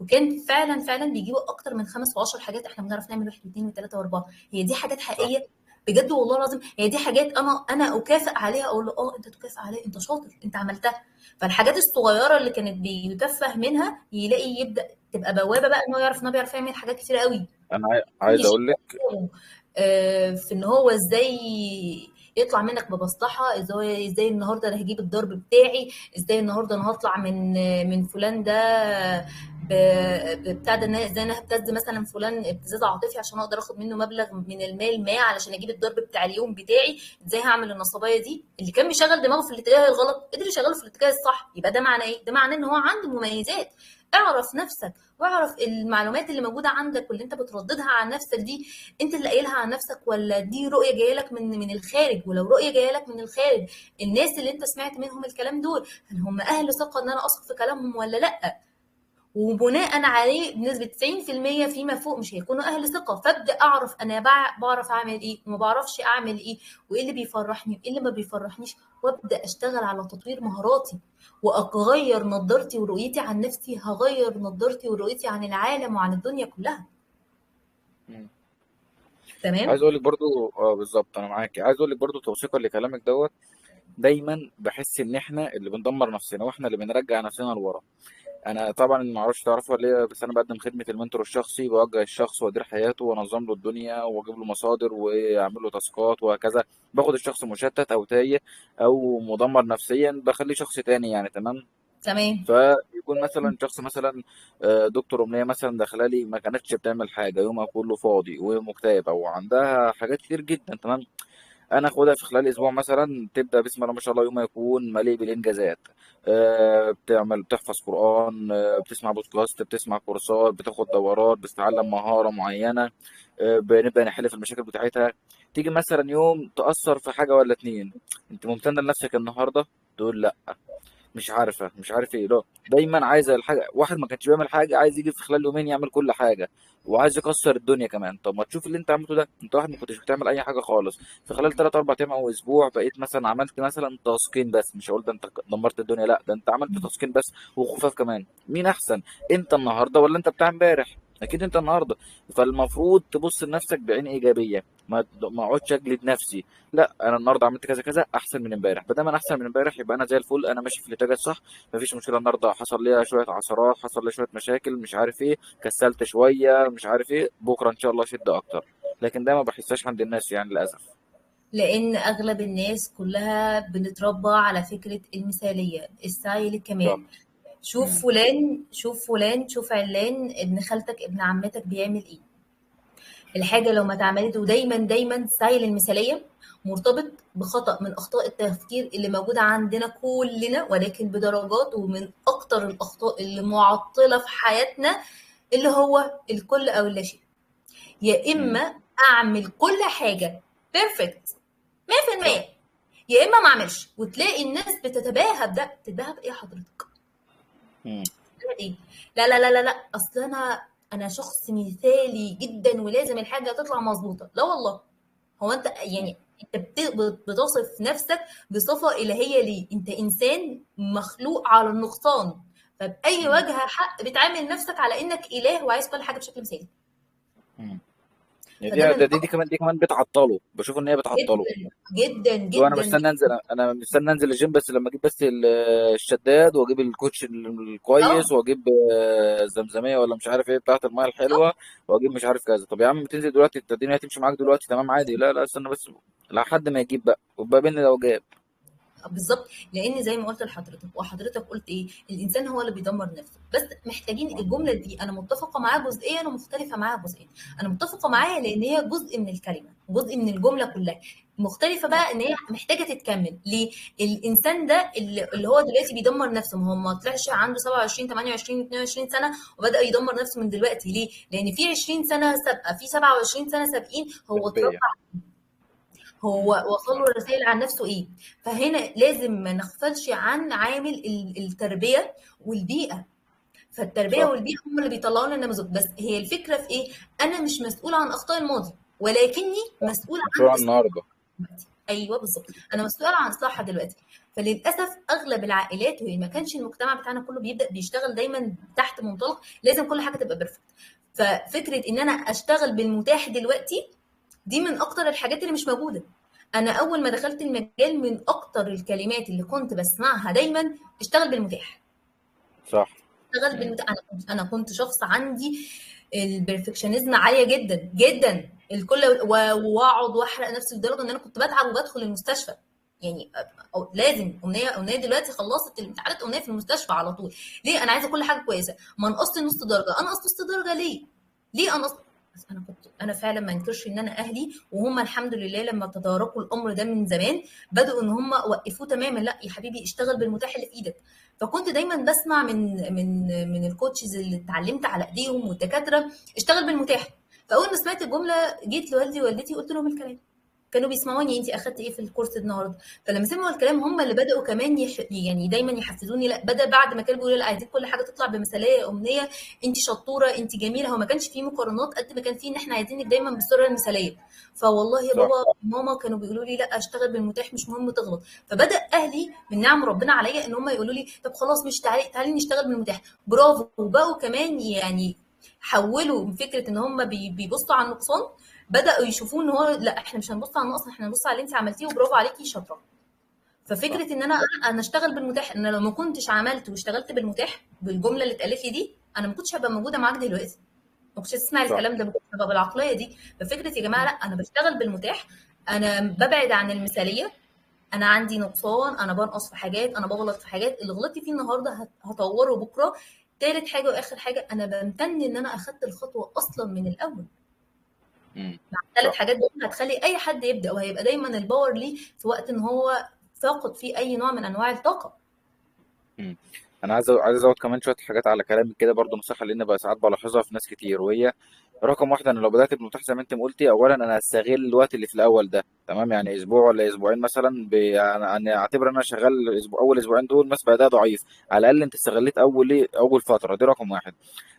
وكان فعلا فعلا بيجيبوا اكتر من 5 و10 حاجات. احنا بنعرف نعمل واحد واثنين وثلاثه واربعه. هي دي حاجات صح. حقيقيه بجد والله العظيم. هي دي حاجات انا اكافئ عليها، اقول له: اه انت تكافئ عليها، انت شاطر، انت عملتها. فالحاجات الصغيره اللي كانت بيتفه منها يلاقي يبدا تبقى بوابه بقى ان هو يعرف ان هو بيعرف يعمل حاجات كتير قوي. انا كل عايز شيء اقول لك. في ان هو ازاي يطلع منك بمصلحه، ازاي النهارده انا هجيب الضرب بتاعي، ازاي النهارده انا هطلع من فلان ده بتاع ده، ازاي انا هبتز مثلا فلان ابتزاز عاطفي عشان اقدر اخد منه مبلغ من المال ما علشان اجيب الضرب بتاع اليوم بتاعي. ازاي هعمل النصبايه دي؟ اللي كان بيشغل دماغه في الاتجاه الغلط قدر يشغله في الاتجاه الصح. يبقى ده معناه ايه؟ ده معناه ان هو عنده مميزات. اعرف نفسك، واعرف المعلومات اللي موجوده عندك واللي انت بترددها عن نفسك دي، انت اللي قايلها عن نفسك ولا دي رؤيه جايه لك من الخارج؟ ولو رؤيه جايه لك من الخارج، الناس اللي انت سمعت منهم الكلام دول هل هم اهل ثقه ان انا اثق في كلامهم ولا لا؟ وبناء عليه بنسبه 90% فيما فوق مش هيكونوا اهل ثقه. فابدا اعرف انا بعرف اعمل ايه وما بعرفش اعمل ايه، وايه اللي بيفرحني وايه اللي ما بيفرحنيش، وابدا اشتغل على تطوير مهاراتي، واغير نظرتي ورؤيتي عن نفسي. هغير نظرتي ورؤيتي عن العالم وعن الدنيا كلها. مم. عايز تمام. اقول لك برضو، بالظبط انا معاك. عايز اقول لك برضو توثيقا لكلامك دوت. دايما بحس ان احنا اللي بندمر نفسنا واحنا اللي بنرجع نفسنا لورا. انا طبعا ما اعرفش تعرفوا ولا ايه، بس انا بقدم خدمه المنتور الشخصي، بوجه الشخص وادير حياته وانظم له الدنيا واجيب له مصادر واعمل له تاسكات وهكذا. باخد الشخص مشتت او تايه او مدمر نفسيا، بخليه شخص تاني يعني. تمام. تمام. فيكون مثلا شخص مثلا، دكتور امنيه مثلا داخله لي ما كانتش بتعمل حاجه، يومها كله فاضي ومكتئبه وعندها حاجات كتير جدا. تمام. انا اخدها في خلال اسبوع مثلا، تبدا بسم الله ما شاء الله يومها يكون مليء بالانجازات. بتحفظ قران، بتسمع بودكاست، بتسمع كورسات، بتاخد دورات، بتتعلم مهاره معينه. بنبدا نحل في المشاكل بتاعتها. تيجي مثلا يوم تاثر في حاجه ولا اتنين، انت ممتنه لنفسك النهارده؟ تقول لا، مش عارفه، مش عارف ايه. لا، دايما عايز الحاجه. واحد ما كانش بيعمل حاجه عايز يجي في خلال يومين يعمل كل حاجه، وعايز يكسر الدنيا كمان. طب ما تشوف اللي انت عملته ده، انت واحد ما كنتش بتعمل اي حاجه خالص، في خلال 3 4 ايام او اسبوع بقيت مثلا عملت مثلا تاسكين بس. مش هقول ده انت دمرت الدنيا، لا، ده انت عملت تاسكين بس وخفاف كمان. مين احسن، انت النهارده ولا انت بتاع امبارح؟ اكيد انت النهارده. فالمفروض تبص لنفسك بعين ايجابيه. ما اقعدش اجلد نفسي. لا، انا النهارده عملت كذا كذا احسن من امبارح. بدل ما انا احسن من امبارح يبقى انا زي الفل، انا ماشي في الاتجاه الصح. مفيش مشكله. النهارده حصل لي شويه عثرات، حصل لي شويه مشاكل، مش عارف ايه، كسلت شويه، مش عارف ايه، بكره ان شاء الله اشد اكتر. لكن ده ما بحسهاش عند الناس يعني للاسف. لان اغلب الناس كلها بنتربى على فكره المثاليه، السعي صح. للكمال. شوف مم. فلان، شوف فلان، شوف علان، ابن خالتك، ابن عمتك بيعمل ايه. الحاجه لو ما اتعملت، ودايما دايما السعي للمثاليه مرتبط بخطأ من اخطاء التفكير اللي موجوده عندنا كلنا، ولكن بدرجات. ومن اكتر الاخطاء اللي معطله في حياتنا اللي هو الكل او اللا شيء. يا مم. اما اعمل كل حاجه بيرفكت صح. 100%، يا اما ما اعملش. وتلاقي الناس بتتباهى بده. تتباهى بايه حضرتك؟ مم. ايه؟ لا لا لا لا لا، اصل انا شخص مثالي جدا ولازم الحاجه تطلع مظبوطه. لا والله. هو انت مم. يعني انت بتصف نفسك بصفه الهيه ليه؟ انت انسان مخلوق على النقصان. فباي مم. وجه حق بتعامل نفسك على انك اله وعايز كل حاجه بشكل مثالي؟ مم. يعني فده من دي كمان بتعطله، بشوف ان هي بتعطله. جدا جدا لو انا جدا مستني انزل، انا مستني انزل الجيم بس لما اجيب بس الشداد، واجيب الكوتش اه الكويس، واجيب زمزميه ولا مش عارف ايه بتاعه المايه الحلوه، واجيب مش عارف كذا. طب يا عم تنزل دلوقتي، الدنيا هتمشي معاك دلوقتي تمام عادي. لا لا، استنى بس لحد ما يجيب بقى، وبقى بين لو جاب. بالظبط. لان زي ما قلت لحضرتك وحضرتك قلت ايه، الانسان هو اللي بيدمر نفسه. بس محتاجين الجمله دي، انا متفقه معاها جزئيا ومختلفه معاها جزئيا. انا متفقه معاها لان هي جزء من الكلمه، جزء من الجمله كلها. مختلفه صح. بقى ان هي محتاجه تتكمل. ليه؟ الانسان ده اللي هو دلوقتي بيدمر نفسه، ما هو ما طلعش عنده 27 28 22 سنه وبدا يدمر نفسه من دلوقتي. ليه؟ لان في 20 سنه سابقه، في 27 سنه سابقين هو اتربى، سلبيه. هو مم. وصل له رسائل عن نفسه ايه. فهنا لازم ما نغفلش عن عامل التربيه والبيئه. فالتربيه صح. والبيئه هم اللي بيطلعوا لنا نماذج. بس هي الفكره في ايه؟ انا مش مسؤوله عن اخطاء الماضي، ولكني صح. مسؤوله مسؤول عن عن النهارده. دلوقتي. ايوه بالظبط، انا مسؤوله عن اصلاحها دلوقتي. فللاسف اغلب العائلات، وما كانش المجتمع بتاعنا كله بيبدا بيشتغل دايما تحت منطلق لازم كل حاجه تبقى بيرفكت. ففكره ان انا اشتغل بالمتاح دلوقتي دي من اكتر الحاجات اللي مش موجوده. انا اول ما دخلت المجال من اكتر الكلمات اللي كنت بسمعها دايما اشتغل بالمتاح. صح. اشتغل مم. بالمتاح. انا كنت شخص عندي البرفكشنزم عاليه جدا جدا. الكل واقعد واحرق نفسي لدرجه ان انا كنت بتعب وبدخل المستشفى. يعني لازم امنيه دلوقتي خلصت الامتحانات، امنيه في المستشفى على طول. ليه؟ انا عايزه كل حاجه كويسه. ما نقصت نص درجه، انا نقصت نص درجه ليه؟ ليه انا؟ بس انا فعلا ما انكرش ان انا اهلي وهم الحمد لله لما تداركوا الامر ده من زمان بداوا ان هم وقفوه تماما. لا يا حبيبي، اشتغل بالمتاح اللي في ايدك. فكنت دايما بسمع من الكوتشز اللي اتعلمت على ايديهم والدكاتره، اشتغل بالمتاح. فاول ما سمعت الجمله جيت لوالدي ووالدتي قلت لهم الكلام. كانوا بيسمعوني، انت اخدتي ايه في الكورس النهارده؟ فلما سمعوا الكلام هم اللي بداوا كمان يعني دايما يحفزوني. لا، بدا بعد ما كانوا بيقولوا لا عايزين كل حاجه تطلع بمثاليه يا امنيه، انت شطوره، انت جميله. هو ما كانش فيه مقارنات قد ما كان فيه ان احنا عايزينك دايما بالصوره المثاليه. فوالله يا صح. بابا ماما كانوا بيقولوا لي لا اشتغل بالمتاح، مش مهم تغلط. فبدا اهلي من نعم ربنا عليا ان هم يقولوا لي طب خلاص مش تعالي نشتغل بالمتاح. برافو. وبقوا كمان يعني حولوا من فكره ان هم بيبصوا على النقصان، بداوا يشوفوه ان هو لا احنا مش هنبص على النقص، احنا هنبص على اللي انت عملتيه وبرافو عليكي شاطره. صح. ففكره ان انا اشتغل بالمتاح، ان انا لو ما كنتش عملت واشتغلت بالمتاح بالجمله اللي اتقالت لي دي انا ما كنتش هبقى موجوده معاك دلوقتي. ما كنتش هتسمع صح. الكلام ده، ما كنتش هبقى بالعقليه دي. ففكره يا جماعه مم. لا، انا بشتغل بالمتاح، انا ببعد عن المثاليه. انا عندي نقصان، انا بنقص في حاجات، انا بغلط في حاجات. اللي غلطت فيه النهارده هطوره بكره. تالت حاجه واخر حاجه، انا بمتن ان انا اخدت الخطوه اصلا من الاول. مم. الثلاث صح. حاجات دول هتخلي اي حد يبدا، وهيبقى دايما الباور ليه في وقت ان هو فاقد فيه اي نوع من انواع الطاقه. مم. انا عايز ازود كمان شويه حاجات على كلامك كده برضو، نصيحه لان بقى ساعات بلاحظها في ناس كتير، وهي رقم واحد: انا لو بدات بمتاح زي ما انت ما قلتي، اولا انا هستغل الوقت اللي في الاول ده تمام، يعني اسبوع ولا اسبوعين مثلا، يعني اعتبر ان انا شغال اسبوع، اول اسبوعين دول مثلا اداء ضعيف، على الاقل انت استغليت اول ايه، اول فتره دي. رقم واحد.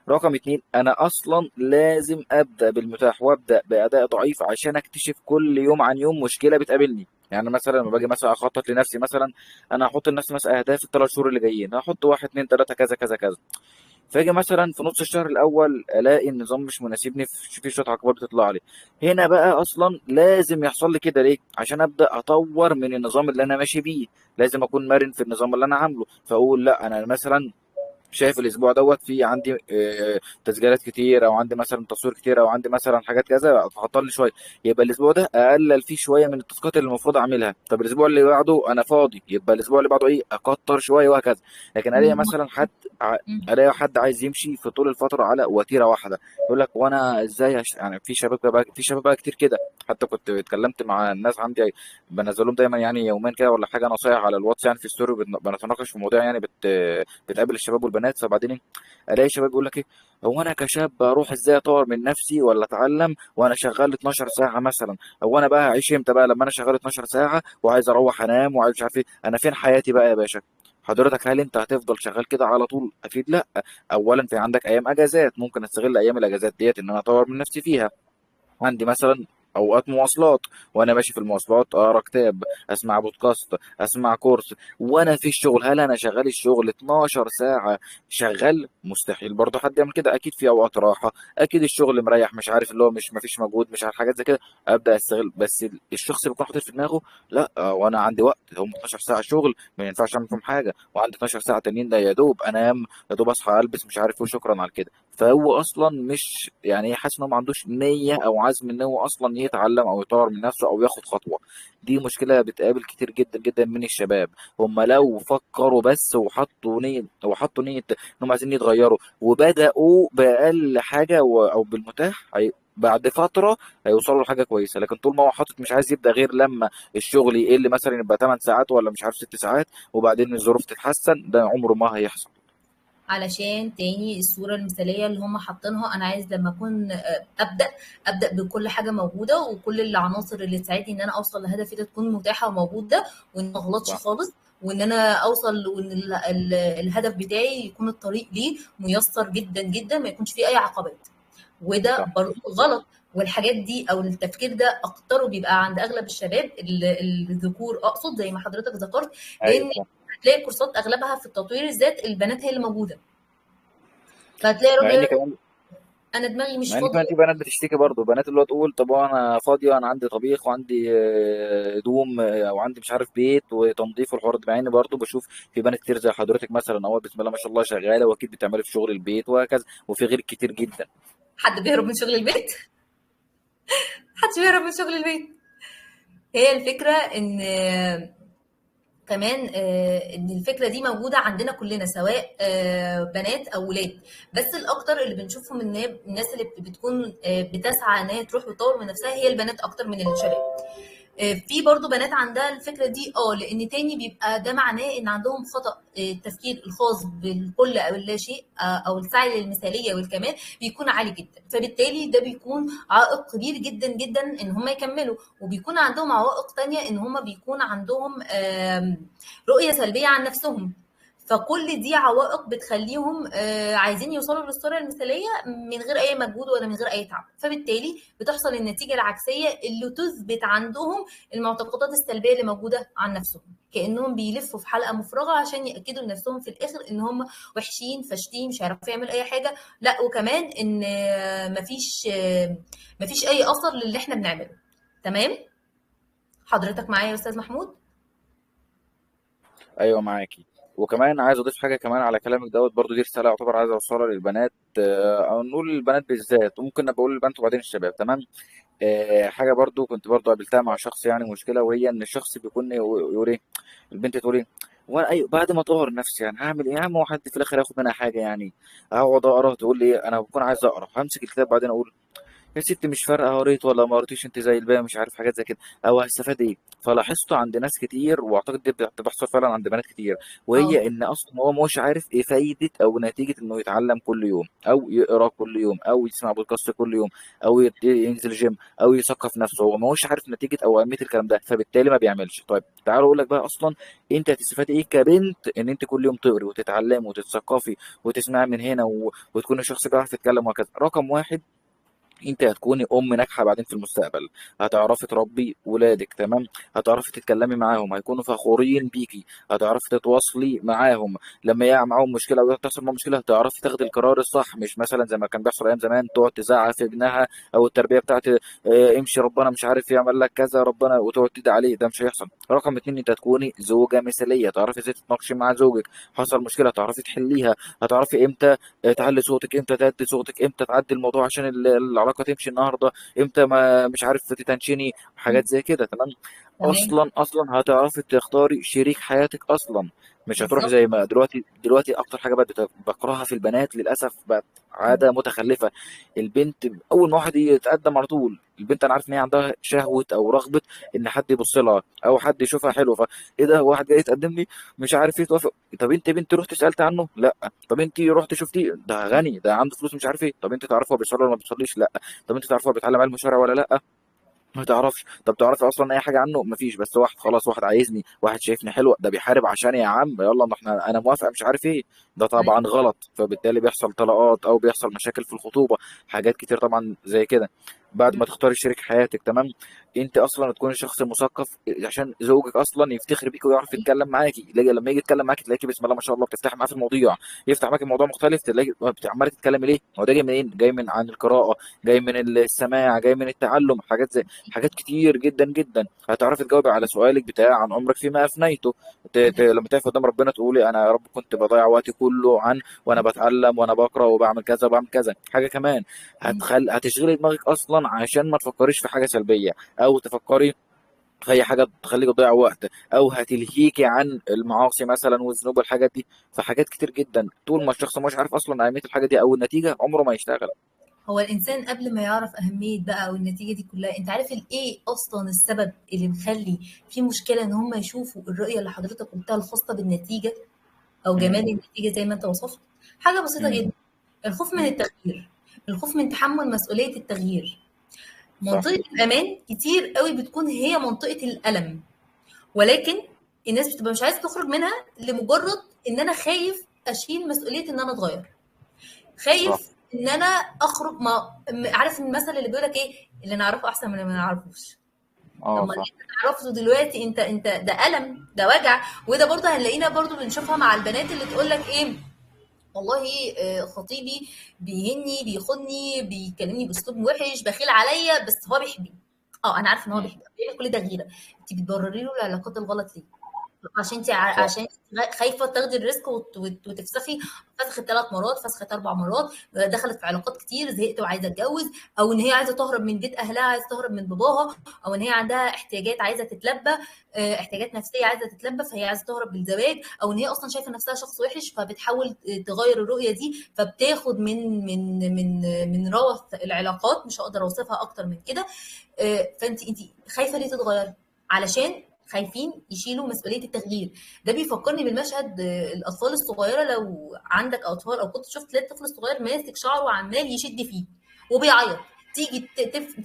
رقم اتنين: انا اصلا لازم ابدا بالمتاح وابدا باداء ضعيف عشان اكتشف كل يوم عن يوم مشكله بتقابلني. يعني مثلا لما باجي مثلا اخطط لنفسي، مثلا انا هحط لنفسي مثلا اهداف الثلاث شهور اللي جايين، هحط واحد اتنين تلاته كذا كذا كذا. فاجي مثلا في نص الشهر الاول الاقي النظام مش مناسبني، في شويه عقبات بتطلع لي. هنا بقى اصلا لازم يحصل لي كده. ليه؟ عشان ابدا اطور من النظام اللي انا ماشي بيه. لازم اكون مرن في النظام اللي انا عامله، فاقول لا انا مثلا شايف الاسبوع دوت في عندي تسجيلات كتير، او عندي مثلا تصوير كتير، او عندي مثلا حاجات كذا، فهطل لي شويه. يبقى الاسبوع ده اقلل فيه شويه من التاسكات اللي المفروض اعملها. طب الاسبوع اللي بعده انا فاضي، يبقى الاسبوع اللي بعده ايه، اكتر شويه وهكذا. لكن الاقي مثلا الاقي حد عايز يمشي في طول الفتره على وتيره واحده، يقول لك وانا ازاي يعني في شباب بقى كتير كده. حتى كنت اتكلمت مع الناس عندي، بنزل لهم دايما يعني يومين كده ولا حاجه نصايح على الواتس، يعني في ستوري بنتناقش في مواضيع يعني بتقابل الشباب والبنات. فبعدين الاقي شباب يقول لك ايه: هو انا كشاب اروح ازاي اطور من نفسي ولا اتعلم وانا شغال 12 ساعه مثلا؟ هو انا بقى هعيش امتى بقى لما انا شغال 12 ساعه وعايز اروح انام وعايز مش عارف ايه؟ انا فين حياتي بقى يا باشا؟ حضرتك هل انت هتفضل شغال كده على طول؟ اكيد لا. اولا في عندك ايام اجازات، ممكن استغل ايام الاجازات ديت ان انا اطور من نفسي فيها. عندي مثلا اوقات مواصلات، وانا ماشي في المواصلات اقرا كتاب، اسمع بودكاست، اسمع كورس. وانا في الشغل، هل انا شغال الشغل 12 ساعه شغال؟ مستحيل برضه حد يعمل كده. اكيد في اوقات راحه، اكيد الشغل مريح، مش عارف اللي هو مش مفيش مجهود، مش عارف حاجات زي كده، ابدا استغل. بس الشخص بيكون حاطط في دماغه لا، وانا عندي وقت، هم 12 ساعه شغل ما ينفعش اعمل فيهم حاجه، وعندي 12 ساعه تانيين ده يا دوب انام، يا دوب اصحى البس مش عارف ايه وشكرا على كده. فهو اصلا مش يعني إيه، حاسس ان هو ما عندوش نيه او عزم ان هو اصلا يتعلم او يطور من نفسه او ياخد خطوه. دي مشكله بتقابل كتير جدا جدا من الشباب. هم لو فكروا بس وحطوا نيه انهم عايزين يتغيروا، وبداوا باقل حاجه او بالمتاح، بعد فتره هيوصلوا لحاجه كويسه. لكن طول ما هو حاطط مش عايز يبدا غير لما الشغل يقل مثلا يبقى 8 ساعات ولا مش عارف 6 ساعات وبعدين الظروف تتحسن، ده عمره ما هيحصل. علشان تاني الصورة المثالية اللي هم حاطينها، انا عايز لما اكون ابدا بكل حاجة موجودة، وكل العناصر اللي تساعدني ان انا اوصل لهدفي ده تكون متاحة وموجودة، وان ما اغلطش صح. خالص، وان انا اوصل، وان الهدف بتاعي يكون الطريق ليه ميسر جدا جدا، ما يكونش فيه اي عقبات. وده صح. برضه غلط. والحاجات دي او التفكير ده اكتره بيبقى عند اغلب الشباب، الذكور اقصد، زي ما حضرتك ذكرت. ايوه لان صح. هتلاقي الكورسات اغلبها في التطوير الذات البنات هي اللي موجوده، فهتلاقي مع راجل ان يقول لك كمان انا دماغي مش مع ان كمان فاضيه. في بنات بتشتكي برضه، بنات اللي هو تقول طب انا فاضيه، انا عندي طبيخ وعندي هدوم، او عندي مش عارف بيت وتنظيف والحوار ده. مع اني برضه بشوف في بنات كتير زي حضرتك مثلا اهو بسم الله ما شاء الله شغاله، واكيد بتعملي في شغل البيت وهكذا، وفي غير كتير جدا. حد بيهرب من شغل البيت؟ محدش بيهرب من شغل البيت. هي الفكره ان كمان ان الفكره دي موجوده عندنا كلنا، سواء بنات او ولاد. بس الاكتر اللي بنشوفهم ان الناس اللي بتكون بتسعى ان هي تروح وتطور من نفسها هي البنات اكتر من الشباب. في برضو بنات عندها الفكره دي، لان تاني بيبقى ده معناه ان عندهم خطا التفكير الخاص بالكل او اللا شيء، او السعي للمثاليه والكمال بيكون عالي جدا، فبالتالي ده بيكون عائق كبير جدا جدا ان هم يكملوا. وبيكون عندهم عوائق تانية، ان هم بيكون عندهم رؤيه سلبيه عن نفسهم. فكل دي عوائق بتخليهم عايزين يوصلوا للصورة المثالية من غير أي مجهود ولا من غير أي تعب، فبالتالي بتحصل النتيجة العكسية اللي تثبت عندهم المعتقدات السلبية اللي موجودة عن نفسهم، كأنهم بيلفوا في حلقة مفرغة عشان يأكدوا لنفسهم في الآخر إن هم وحشين فاشلين مش هيعرفوا يعملوا أي حاجة. لا، وكمان إن مفيش أي أثر للي إحنا بنعمله. تمام؟ حضرتك معايا يا أستاذ محمود؟ ايوه معاكي. وكمان عايز اضيف حاجه كمان على كلامك دوت برضو، دي رساله يعتبر عايز اوصلها للبنات، او نقول للبنات بالذات، وممكن ابقى اقول للبنات وبعدين الشباب. تمام. حاجه برضو كنت برضو قابلتها مع شخص يعني مشكله، وهي ان الشخص بيكون يقول ايه، البنت تقول ايه، وانا ايوه بعد ما اطور نفسي يعني هعمل ايه يا عم، هو حد في الاخر ياخد منها حاجه يعني؟ اقعد اقرا، تقول لي ايه انا بكون عايز اقرا، همسك الكتاب بعدين اقول يا ستي مش فارقه قريت ولا ما قريتيش، انت زي الباقي مش عارف حاجات زي كده، او هستفاد ايه؟ فلاحظته عند ناس كتير، واعتقد دي بتحصل فعلا عند بنات كتير، اه، وهي ان اصلا هو مش عارف ايه فايده او نتيجه انه يتعلم كل يوم او يقرا كل يوم او يسمع بودكاست كل يوم او ينزل جيم او يثقف نفسه. هو مش عارف نتيجه او اهميه الكلام ده، فبالتالي ما بيعملش. طيب تعالوا اقول لك بقى اصلا انت هتستفادي ايه كبنت ان انت كل يوم تقري وتتعلمي وتتثقفي وتسمعي من هنا وتكوني شخص بيعرف يتكلم وهكذا. رقم واحد، انت هتكوني ام ناجحه بعدين في المستقبل، هتعرفي تربي ولادك، تمام، هتعرفي تتكلمي معاهم هيكونوا فخورين بيكي، هتعرفي تتواصلي معاهم لما يقع معاهم مشكله او تحصل معاهم مشكله، هتعرفي تاخدي القرار الصح، مش مثلا زي ما كان بيحصل ايام زمان تقعد تزعق في ابنها، او التربيه بتاعت امشي ربنا مش عارف يعمل لك كذا ربنا وتقعد تدعي عليه، ده مش هيحصل. رقم اتنين، انت هتكوني زوجه مثاليه، تعرفي ازاي تتناقشي مع زوجك، حصل مشكله تعرفي تحليها، هتعرفي امتى تعلي صوتك، امتى تهدي صوتك، امتى تعدي الموضوع عشان العلاقه تمشي النهارده، امتى ما مش عارف تتنشني، حاجات زي كده. تمام. تمام، اصلا هتعرفي تختاري شريك حياتك اصلا، مش هتروح بالظبط. زي ما دلوقتي اكتر حاجه بقت بكرهها في البنات للاسف، بقت عاده متخلفه. البنت اول ما واحد يتقدم على طول، البنت انا عارف ان هي عندها شهوه او رغبه ان حد يبص لها او حد يشوفها حلوه، فايه ده واحد جاي يتقدم لي مش عارف ايه توافق. طب انت بنت رحت سالت عنه؟ لا. طب انت رحت شفتيه؟ ده غني، ده عنده فلوس مش عارف ايه. طب انت تعرفه هو بيصلي ولا ما بيصليش؟ لا. طب انت تعرفه هو بيتعلم علم شرع ولا لا؟ ما تعرفش. طب تعرفي اصلا اي حاجه عنه؟ مفيش. بس واحد خلاص، واحد عايزني، واحد شايفني حلوه، ده بيحارب عشان يا عم يلا ما احنا انا موافقه مش عارف ايه. ده طبعا غلط، فبالتالي بيحصل طلاقات او بيحصل مشاكل في الخطوبه، حاجات كتير طبعا زي كده. بعد ما تختاري شريك حياتك، تمام، انت اصلا تكوني شخص مثقف عشان زوجك اصلا يفتخر بيك ويعرف يتكلم معاكي. لما يجي يتكلم معاكي تلاقيكي بسم الله ما شاء الله بتفتحي معاه في المواضيع، يفتح معاكي موضوع مختلف تلاقي عماله تتكلمي ليه. هو ده جاي منين؟ جاي من عن القراءه، جاي من السماع، جاي من التعلم. حاجات زي حاجات كتير جدا جدا هتعرفي تجاوبي على سؤالك بتاع عن عمرك فيما افنيته. لما تقف قدام ربنا تقولي انا يا رب كنت بضيع وقتي كله عن وانا بتعلم وانا بقرا وبعمل كذا وبعمل كذا. حاجه كمان هتشغلي دماغك اصلا عشان ما تفكريش في حاجه سلبيه، او تفكري في اي حاجه تخليك تضيع وقت، او هتلهيكي عن المعاصي مثلا والذنوب والحاجات دي. فحاجات كتير جدا طول ما الشخص مش عارف اصلا اهميه الحاجه دي او النتيجه عمره ما يشتغل. هو الإنسان قبل ما يعرف أهمية بقى والنتيجة دي كلها، أنت عارف إيه أصلا السبب اللي مخلي في مشكلة إن هم يشوفوا الرؤية اللي حضرتك قلتها الخاصة بالنتيجة أو مم. جمال النتيجة زي ما أنت وصفت؟ حاجة بسيطة مم. جدا، الخوف من مم. التغيير، الخوف من تحمل مسؤولية التغيير. صح. منطقة الأمان كتير قوي بتكون هي منطقة الألم، ولكن الناس بتبقى مش عايزة تخرج منها لمجرد إن أنا خايف أشيل مسؤولية إن أنا أتغير، صح. خايف إن أنا أخرج. ما عارف المثل اللي بيقول لك إيه؟ اللي نعرفه أحسن من اللي ما نعرفوش. طب اه ما اللي صح. انت تعرفه دلوقتي انت ده ألم، ده وجع. وده برضه هنلاقينا برضه بنشوفها مع البنات اللي تقول لك ايه، والله خطيبي بيهني بيخوني بيكلمني باسلوب وحش بخيل عليا بس هو بيحبني. اه انا عارفه ان هو مم. بيحبني، بيعمل كل ده غيره. انت بتبرري له العلاقات الغلط ليه؟ عشان انت صح. عشان خايفه تاخدي الريسك وتفسخي. فسخت 3 مرات، فسخت 4 مرات، دخلت في علاقات كتير، زهقت وعايزه اتجوز، او ان هي عايزه تهرب من بيت اهلها، عايزه تهرب من باباها، او ان هي عندها احتياجات عايزه تتلبى، احتياجات نفسيه عايزه تتلبى فهي عايزه تهرب بالزواج، او ان هي اصلا شايفه نفسها شخص وحش فبتحاول تغير الرؤيه دي، فبتاخد من روث العلاقات، مش هقدر اوصفها اكتر من كده. فانت خايفه ليه تتغيري؟ علشان خايفين يشيلوا مسؤوليه التغيير. ده بيفكرني بالمشهد، الاطفال الصغيره، لو عندك اطفال او كنت شفت تلاقي الطفل الصغير ماسك شعره وعمال يشد فيه وبيعيط، تيجي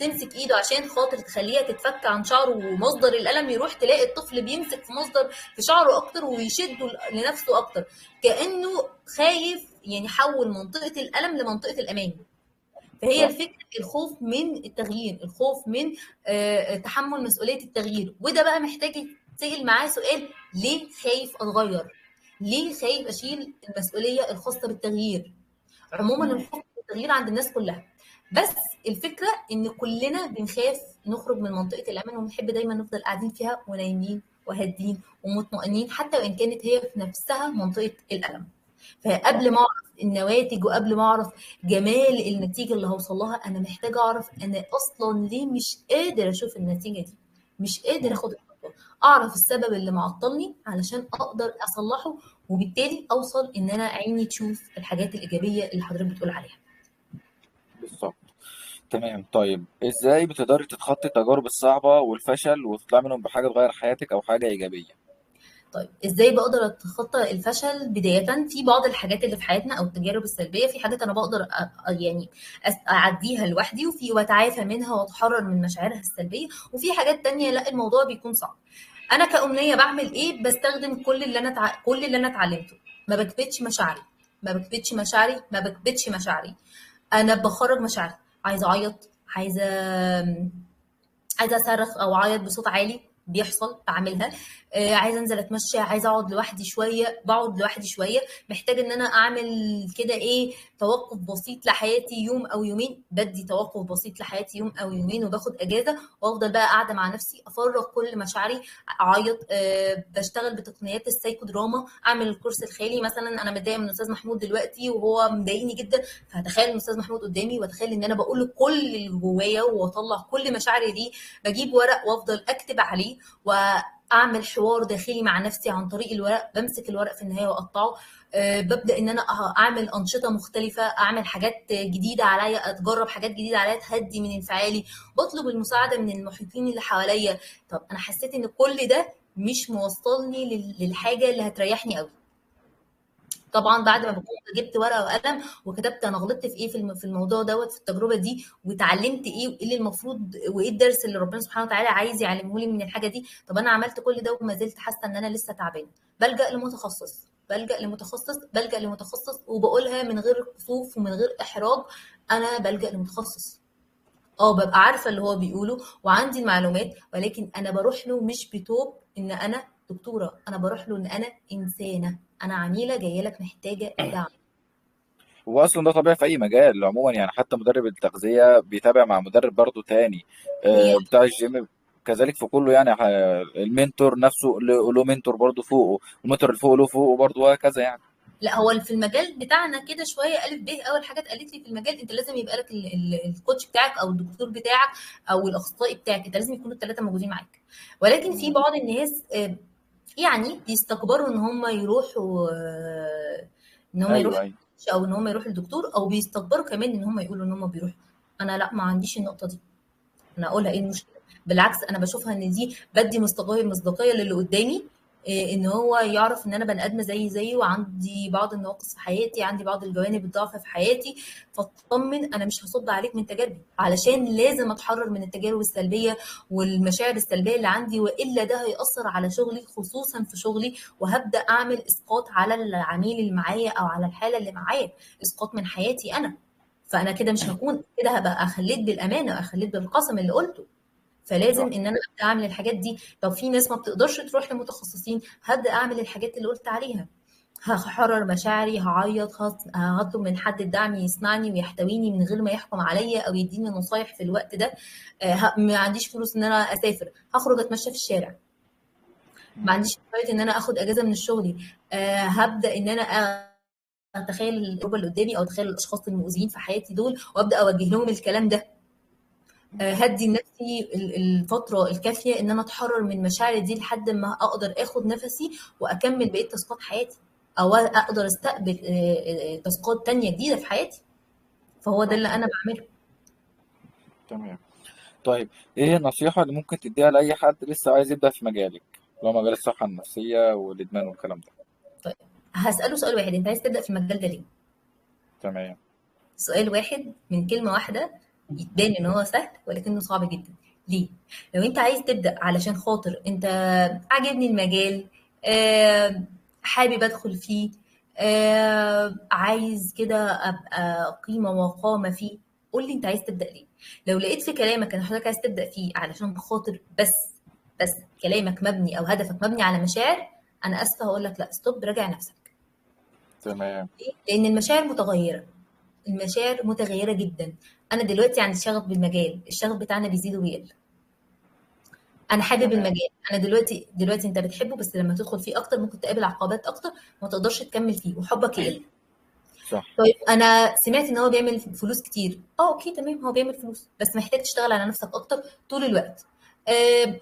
تمسك ايده عشان خاطر تخليها تتفك عن شعره ومصدر الالم يروح، تلاقي الطفل بيمسك في شعره اكتر ويشده لنفسه اكتر، كانه خايف يعني حول منطقه الالم لمنطقه الامان. فهي صح. الفكرة الخوف من التغيير، الخوف من تحمل مسؤولية التغيير. وده بقى محتاج تسأل معاه سؤال: ليه خايف أتغير؟ ليه خايف أشيل المسؤولية الخاصة بالتغيير؟ عموما مم. الخوف من التغيير عند الناس كلها، بس الفكرة إن كلنا بنخاف نخرج من منطقة الأمان وبنحب دايما نفضل قاعدين فيها ونايمين وهادين ومطمئنين، حتى وإن كانت هي في نفسها منطقة الألم. صح. فقبل ما اعرف النواتج وقبل ما اعرف جمال النتيجه اللي هوصل لها، انا محتاجه اعرف انا اصلا ليه مش قادر اشوف النتيجه دي، مش قادر مم. اخد الخطوه، اعرف السبب اللي معطلني علشان اقدر اصلحه، وبالتالي اوصل ان انا عيني تشوف الحاجات الايجابيه اللي حضرتك بتقول عليها. بالظبط. تمام. طيب ازاي بتقدري تتخطي التجارب الصعبة والفشل وتطلعي منهم بحاجة تغير حياتك او حاجة ايجابية؟ طيب ازاي بقدر اتخطى الفشل؟ بداية في بعض الحاجات اللي في حياتنا او التجارب السلبية، في حاجات انا بقدر يعني اعديها لوحدي واتعافى منها واتحرر من مشاعرها السلبية، وفي حاجات تانية لا، الموضوع بيكون صعب. انا كأمنية بعمل ايه؟ بستخدم كل اللي انا اتعلمته. ما بكبتش مشاعري، ما بكبتش مشاعري، ما بكبتش مشاعري. انا بخرج مشاعري، عايزه اعيط، عايزه اصرخ او اعيط بصوت عالي، بيحصل بعملها. عايزه انزل اتمشى، عايزه اقعد لوحدي شويه، بقعد لوحدي شويه. محتاجه ان انا اعمل كده ايه، توقف بسيط لحياتي يوم او يومين، بدي توقف بسيط لحياتي يوم او يومين وباخد اجازه، وافضل بقى قاعده مع نفسي افرغ كل مشاعري، اعيط. بشتغل بتقنيات السايكو دراما، اعمل الكورس الخيالي. مثلا انا متضايقه من الاستاذ محمود دلوقتي وهو مضايقني جدا، فهتخيل الاستاذ محمود قدامي واتخيل ان انا بقول له كل اللي جوايا واطلع كل مشاعري دي. بجيب ورق وافضل اكتب عليه واعمل حوار داخلي مع نفسي عن طريق الورق، بمسك الورق في النهايه واقطعه. ببدا ان انا اعمل انشطه مختلفه، اعمل حاجات جديده عليا، اتجرب حاجات جديده عليا تهدي من انفعالي، بطلب المساعده من المحيطين اللي حواليا. طب انا حسيت ان كل ده مش موصلني للحاجه اللي هتريحني قوي. طبعا بعد ما تمام. بكون جبت ورقه وقلم وكتبت انا غلطت في ايه في الموضوع دوت، في التجربه دي، واتعلمت ايه وايه اللي المفروض وايه الدرس اللي ربنا سبحانه وتعالى عايز يعلمه لي من الحاجه دي. طب انا عملت كل ده وما زلت حاسه ان انا لسه تعبانه، بلجأ لمتخصص، بلجأ لمتخصص، وبقولها من غير كسوف ومن غير احراج: انا بلجأ لمتخصص. ببقى عارفه اللي هو بيقوله وعندي المعلومات، ولكن انا بروح له مش بتوب ان انا دكتوره، انا بروح له ان انا انسانه، انا عميله جايه لك محتاجه دعم. هو اصلا ده طبيعي في اي مجال عموما، يعني حتى مدرب التغذيه بيتابع مع مدرب برضه تاني، هي بتاع الجيم كذلك في كله، يعني المنتور نفسه له منتور برضه فوقه، المنتور اللي فوقه له فوقه برضه، وهكذا يعني. لا، هو في المجال بتاعنا كده شويه الف ب اول حاجه اتقالت لي في المجال، انت لازم يبقى لك الكوتش بتاعك او الدكتور بتاعك او الاخصائي بتاعك، انت لازم يكونوا الثلاثه موجودين معاك. ولكن في مم. بعض الناس يعني بيستكبروا ان هم يروحوا ان هم ايوه يروحوا ايوه. او ان هم يروحوا للدكتور، او بيستكبروا كمان ان هم يقولوا ان هم بيروحوا. انا لا، ما عنديش النقطه دي. انا اقولها ايه المشكله؟ بالعكس، انا بشوفها ان دي بدي مصداقيه للي قدامي، ان هو يعرف ان انا بني ادمه زيي وعندي بعض النواقص في حياتي، عندي بعض الجوانب الضعف في حياتي، فاطمن انا مش هصد عليك من تجاربي، علشان لازم اتحرر من التجارب السلبيه والمشاعر السلبيه اللي عندي، والا ده هيأثر على شغلي، خصوصا في شغلي، وهبدا اعمل اسقاط على العميل اللي معايا او على الحاله اللي معايا، اسقاط من حياتي انا. فانا كده مش هكون كده، هبقى اخليت بالامانه واخليت بالقسم اللي قلته. فلازم صح. ان انا ابدا اعمل الحاجات دي. طب في ناس ما بتقدرش تروح لمتخصصين، هبدا اعمل الحاجات اللي قلت عليها، هحرر مشاعري، هعيط، هطلب من حد الدعم يسمعني ويحتويني من غير ما يحكم عليا او يديني نصايح في الوقت ده. ما عنديش فلوس ان انا اسافر، هخرج اتمشى في الشارع. ما مم. عنديش كفايه ان انا اخد اجازه من الشغل، هبدا ان انا اتخيل التجربه اللي قدامي او اتخيل الاشخاص المؤذيين في حياتي دول وابدا اوجه لهم الكلام ده. هدي لنفسي الفتره الكافيه ان انا اتحرر من مشاعري دي لحد ما اقدر اخد نفسي واكمل بقيه تاسكات حياتي، او اقدر استقبل تاسكات تانية جديده في حياتي. فهو ده صح. اللي انا بعمله. تمام. طيب، ايه هي النصيحة اللي ممكن تديها لأي حد لسه عايز يبدأ في مجالك، اللي هو مجال الصحة النفسية والإدمان والكلام ده؟ طيب، هساله سؤال واحد: انت عايز تبدا في المجال ده ليه؟ تمام. سؤال واحد من كلمه واحده، يبان ان هو سهل ولكنه صعب جدا. ليه؟ لو انت عايز تبدا علشان خاطر انت عاجبني المجال، حابب ادخل فيه، عايز كده ابقى قيمه وقامه فيه، قول لي انت عايز تبدا ليه. لو لقيت في كلامك ان حضرتك عايز تبدا فيه علشان خاطر بس كلامك مبني او هدفك مبني على مشاعر، انا اسفه هقول لك لا، ستوب، راجع نفسك. تمام. ليه؟ لان المشاعر متغيره، المشاعر متغيره جدا. انا دلوقتي عندي شغف بالمجال، الشغف بتاعنا بيزيد وبيقل. انا حابب تمام. المجال، انا دلوقتي انت بتحبه، بس لما تدخل فيه اكتر ممكن تقابل عقبات اكتر وما تقدرش تكمل فيه وحبك يقل. صح. طيب انا سمعت ان هو بيعمل فلوس كتير، اوكي تمام، هو بيعمل فلوس بس محتاج تشتغل على نفسك اكتر طول الوقت.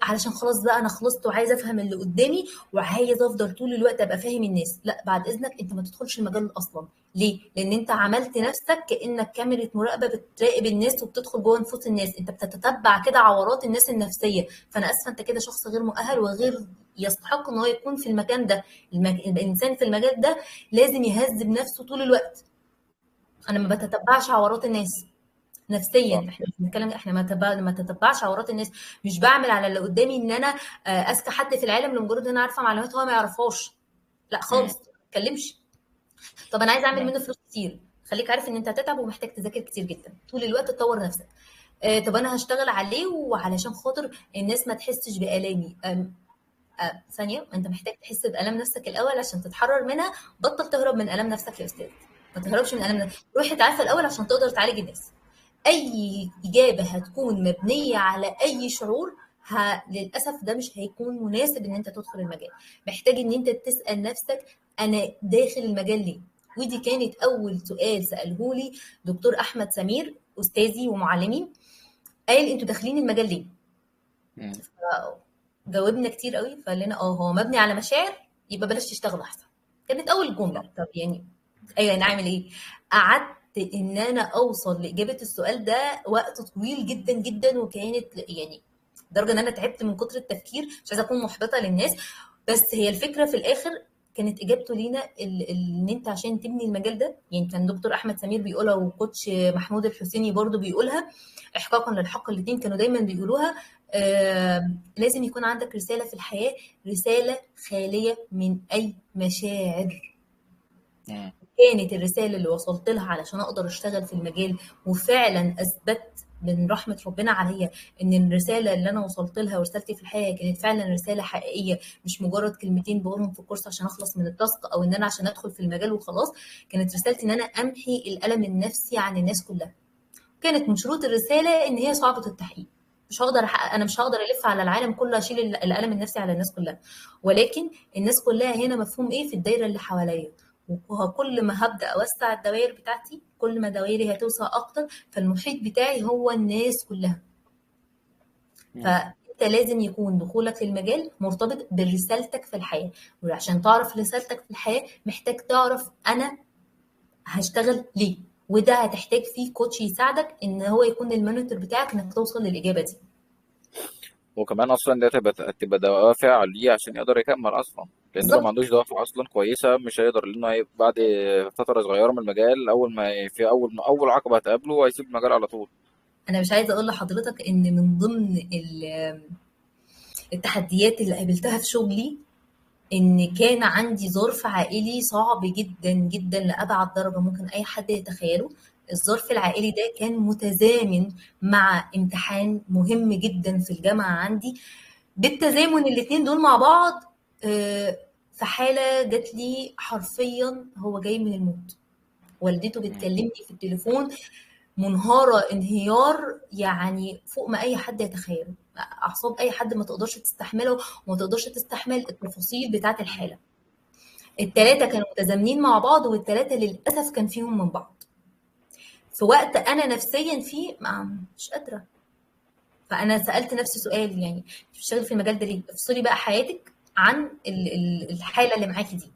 علشان خلاص بقى انا خلصت وعايزه افهم اللي قدامي وعايزه افضل طول الوقت ابقى فاهم الناس، لا بعد اذنك انت ما تدخلش المجال اصلا. ليه؟ لان انت عملت نفسك كانك كاميرا مراقبه بتراقب الناس وبتدخل جوه نفوس الناس، انت بتتتبع كده عورات الناس النفسيه. فانا اسفه، انت كده شخص غير مؤهل وغير يستحق ان هو يكون في المكان ده. الانسان في المجال ده لازم يهذب نفسه طول الوقت. انا ما بتتبعش عورات الناس صح. نفسيا، احنا مش بنتكلم، احنا ما تتبعش عورات الناس. مش بعمل على اللي قدامي ان انا اذكى حد في العالم لمجرد ان انا عارفه معلومات هو ما يعرفهاش. لا مم. خالص، ما تتكلمش. طب انا عايز اعمل تمام. منه فلوس كتير، خليك عارف ان انت هتتعب ومحتاج تذاكر كتير جدا طول الوقت تطور نفسك. طب انا هشتغل عليه وعلشان خاطر الناس ما تحسش بالامي. ثانيه، انت محتاج تحس بالام نفسك الاول عشان تتحرر منها. بطل تهرب من الام نفسك يا استاذ، ما تهربش من الام نفسك، روح اتعافى الاول عشان تقدر تعالج الناس. اي اجابه هتكون مبنيه على اي شعور، للاسف ده مش هيكون مناسب ان انت تدخل المجال. محتاج ان انت تسال نفسك انا داخل المجال ليه. ودي كانت اول سؤال ساله لي دكتور احمد سمير، استاذي ومعلمي. قال انتوا داخلين المجال ليه؟ مم. جاوبنا كتير قوي، فقال لنا هو مبني على مشاعر، يبقى بلاش تشتغل احسن. كانت اول صح. جمله. طب يعني ايوه نعمل ايه؟ قعدت ان انا اوصل لاجابه السؤال ده وقت طويل جدا جدا، وكانت يعني لدرجه ان انا تعبت من كتر التفكير، مش عايزه اكون محبطه للناس. بس هي الفكره في الاخر كانت اجابته لينا ان انت عشان تبني المجال ده، يعني كان دكتور احمد سمير بيقولها وكوتش محمود الحسيني برضو بيقولها، احقاقا للحق، الاثنين كانوا دايما بيقولوها. لازم يكون عندك رساله في الحياه، رساله خاليه من اي مشاعر. مم. كانت الرسالة اللي وصلت لها علشان أقدر أشتغل في المجال، وفعلا أثبت من رحمة ربنا عليا ان الرسالة اللي انا وصلت لها ورسالتي في الحياة كانت فعلا رسالة حقيقية، مش مجرد كلمتين بقولهم في كورس عشان اخلص من التاسك او ان انا عشان ادخل في المجال وخلاص. كانت رسالتي ان انا امحي الالم النفسي عن الناس كلها. كانت من شروط الرسالة ان هي صعبة التحقيق. انا مش هقدر الف على العالم كله اشيل الالم النفسي على الناس كلها، ولكن الناس كلها هنا مفهوم ايه في الدايره اللي حواليا. وكل ما هبدا اوسع الدوائر بتاعتي كل ما دوائري هتوسع اكتر، فالمحيط بتاعي هو الناس كلها. مم. فانت لازم يكون دخولك للمجال مرتبط برسالتك في الحياه، وعشان تعرف رسالتك في الحياه محتاج تعرف انا هشتغل ليه، وده هتحتاج فيه كوتش يساعدك ان هو يكون المونيتور بتاعك انك توصل للاجابه دي. وكمان اصلا ده تبقى دوافع ليه عشان يقدر يكمل اصلا، لان لو ما بالظبط. عندوش دوافع اصلا كويسه مش هيقدر، لانه بعد فتره صغيره من المجال في اول عقبه هتقابله هيسيب المجال على طول. انا مش عايزه اقول لحضرتك ان من ضمن التحديات اللي قابلتها في شغلي ان كان عندي ظرف عائلي صعب جدا جدا لابعد درجه ممكن اي حد يتخيله. الظرف العائلي ده كان متزامن مع امتحان مهم جدا في الجامعه عندي. بالتزامن الاتنين دول مع بعض في حاله جات لي حرفيا هو جاي من الموت. والدته مم. بتكلمني في التليفون منهارة انهيار يعني فوق ما أي حد يتخيله. أعصاب أي حد ما تقدرش تستحمله، وما تقدرش تستحمل التفاصيل بتاعة الحالة. التلاتة كانوا متزامنين مع بعض، والتلاتة للأسف كان فيهم من بعض في وقت أنا نفسيا فيه مش قادرة. فأنا سألت نفسي سؤال، يعني بتشتغلي في المجال ده ليه؟ افصلي بقى حياتك عن الحالة اللي معاكي دي،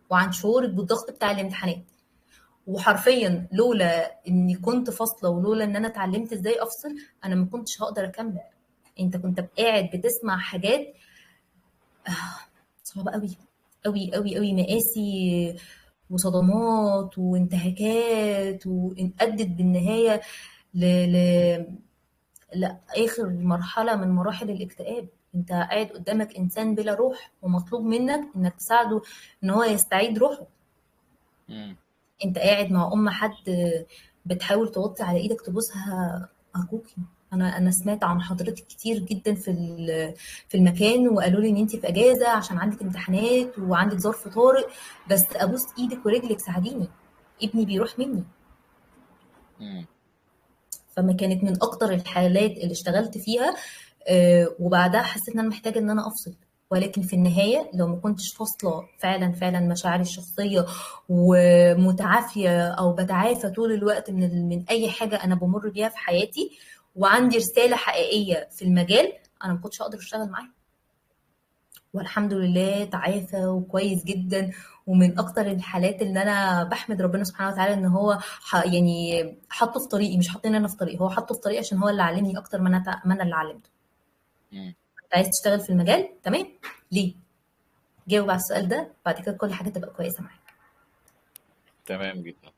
وعن شعورك بالضغط بتاع الامتحانات. وحرفيا لولا اني كنت فاصله، ولولا ان انا اتعلمت ازاي افصل، انا ما كنتش هقدر اكمل. انت كنت قاعد بتسمع حاجات صعبه قوي قوي قوي قوي، مقاسي وصدمات وانتهاكات، وان ادت بالنهايه ل... ل... لاخر مرحله من مراحل الاكتئاب. انت قاعد قدامك انسان بلا روح، ومطلوب منك انك تساعده ان هو يستعيد روحه. مم. انت قاعد مع حد بتحاول توطي على ايدك تبوسها. ارجوكي، انا سمعت عن حضرتك كتير جدا في المكان، وقالوا لي ان انت في اجازه عشان عندك امتحانات وعندك ظرف طارئ، بس ابوس ايدك ورجلك ساعديني، ابني بيروح مني. مم. فما كانت من اكتر الحالات اللي اشتغلت فيها. وبعدها حسيت ان انا محتاجه ان انا افصل. ولكن في النهايه لو ما كنتش فاصله فعلا فعلا مشاعري الشخصيه ومتعافيه او بتعافى طول الوقت من اي حاجه انا بمر بيها في حياتي، وعندي رساله حقيقيه في المجال، انا ما كنتش اقدر اشتغل معاها. والحمد لله تعافى وكويس جدا. ومن اكتر الحالات اللي انا بحمد ربنا سبحانه وتعالى ان هو يعني حطه في طريقي، مش حاطيني انا في طريقي، هو حطه في طريقي عشان هو اللي علمني اكتر ما انا اللي علمته. مم. انت عايز تشتغل في المجال، تمام، ليه؟ جاوب على السؤال ده، بعد كده كل حاجه تبقى كويسه معاك. تمام جدا.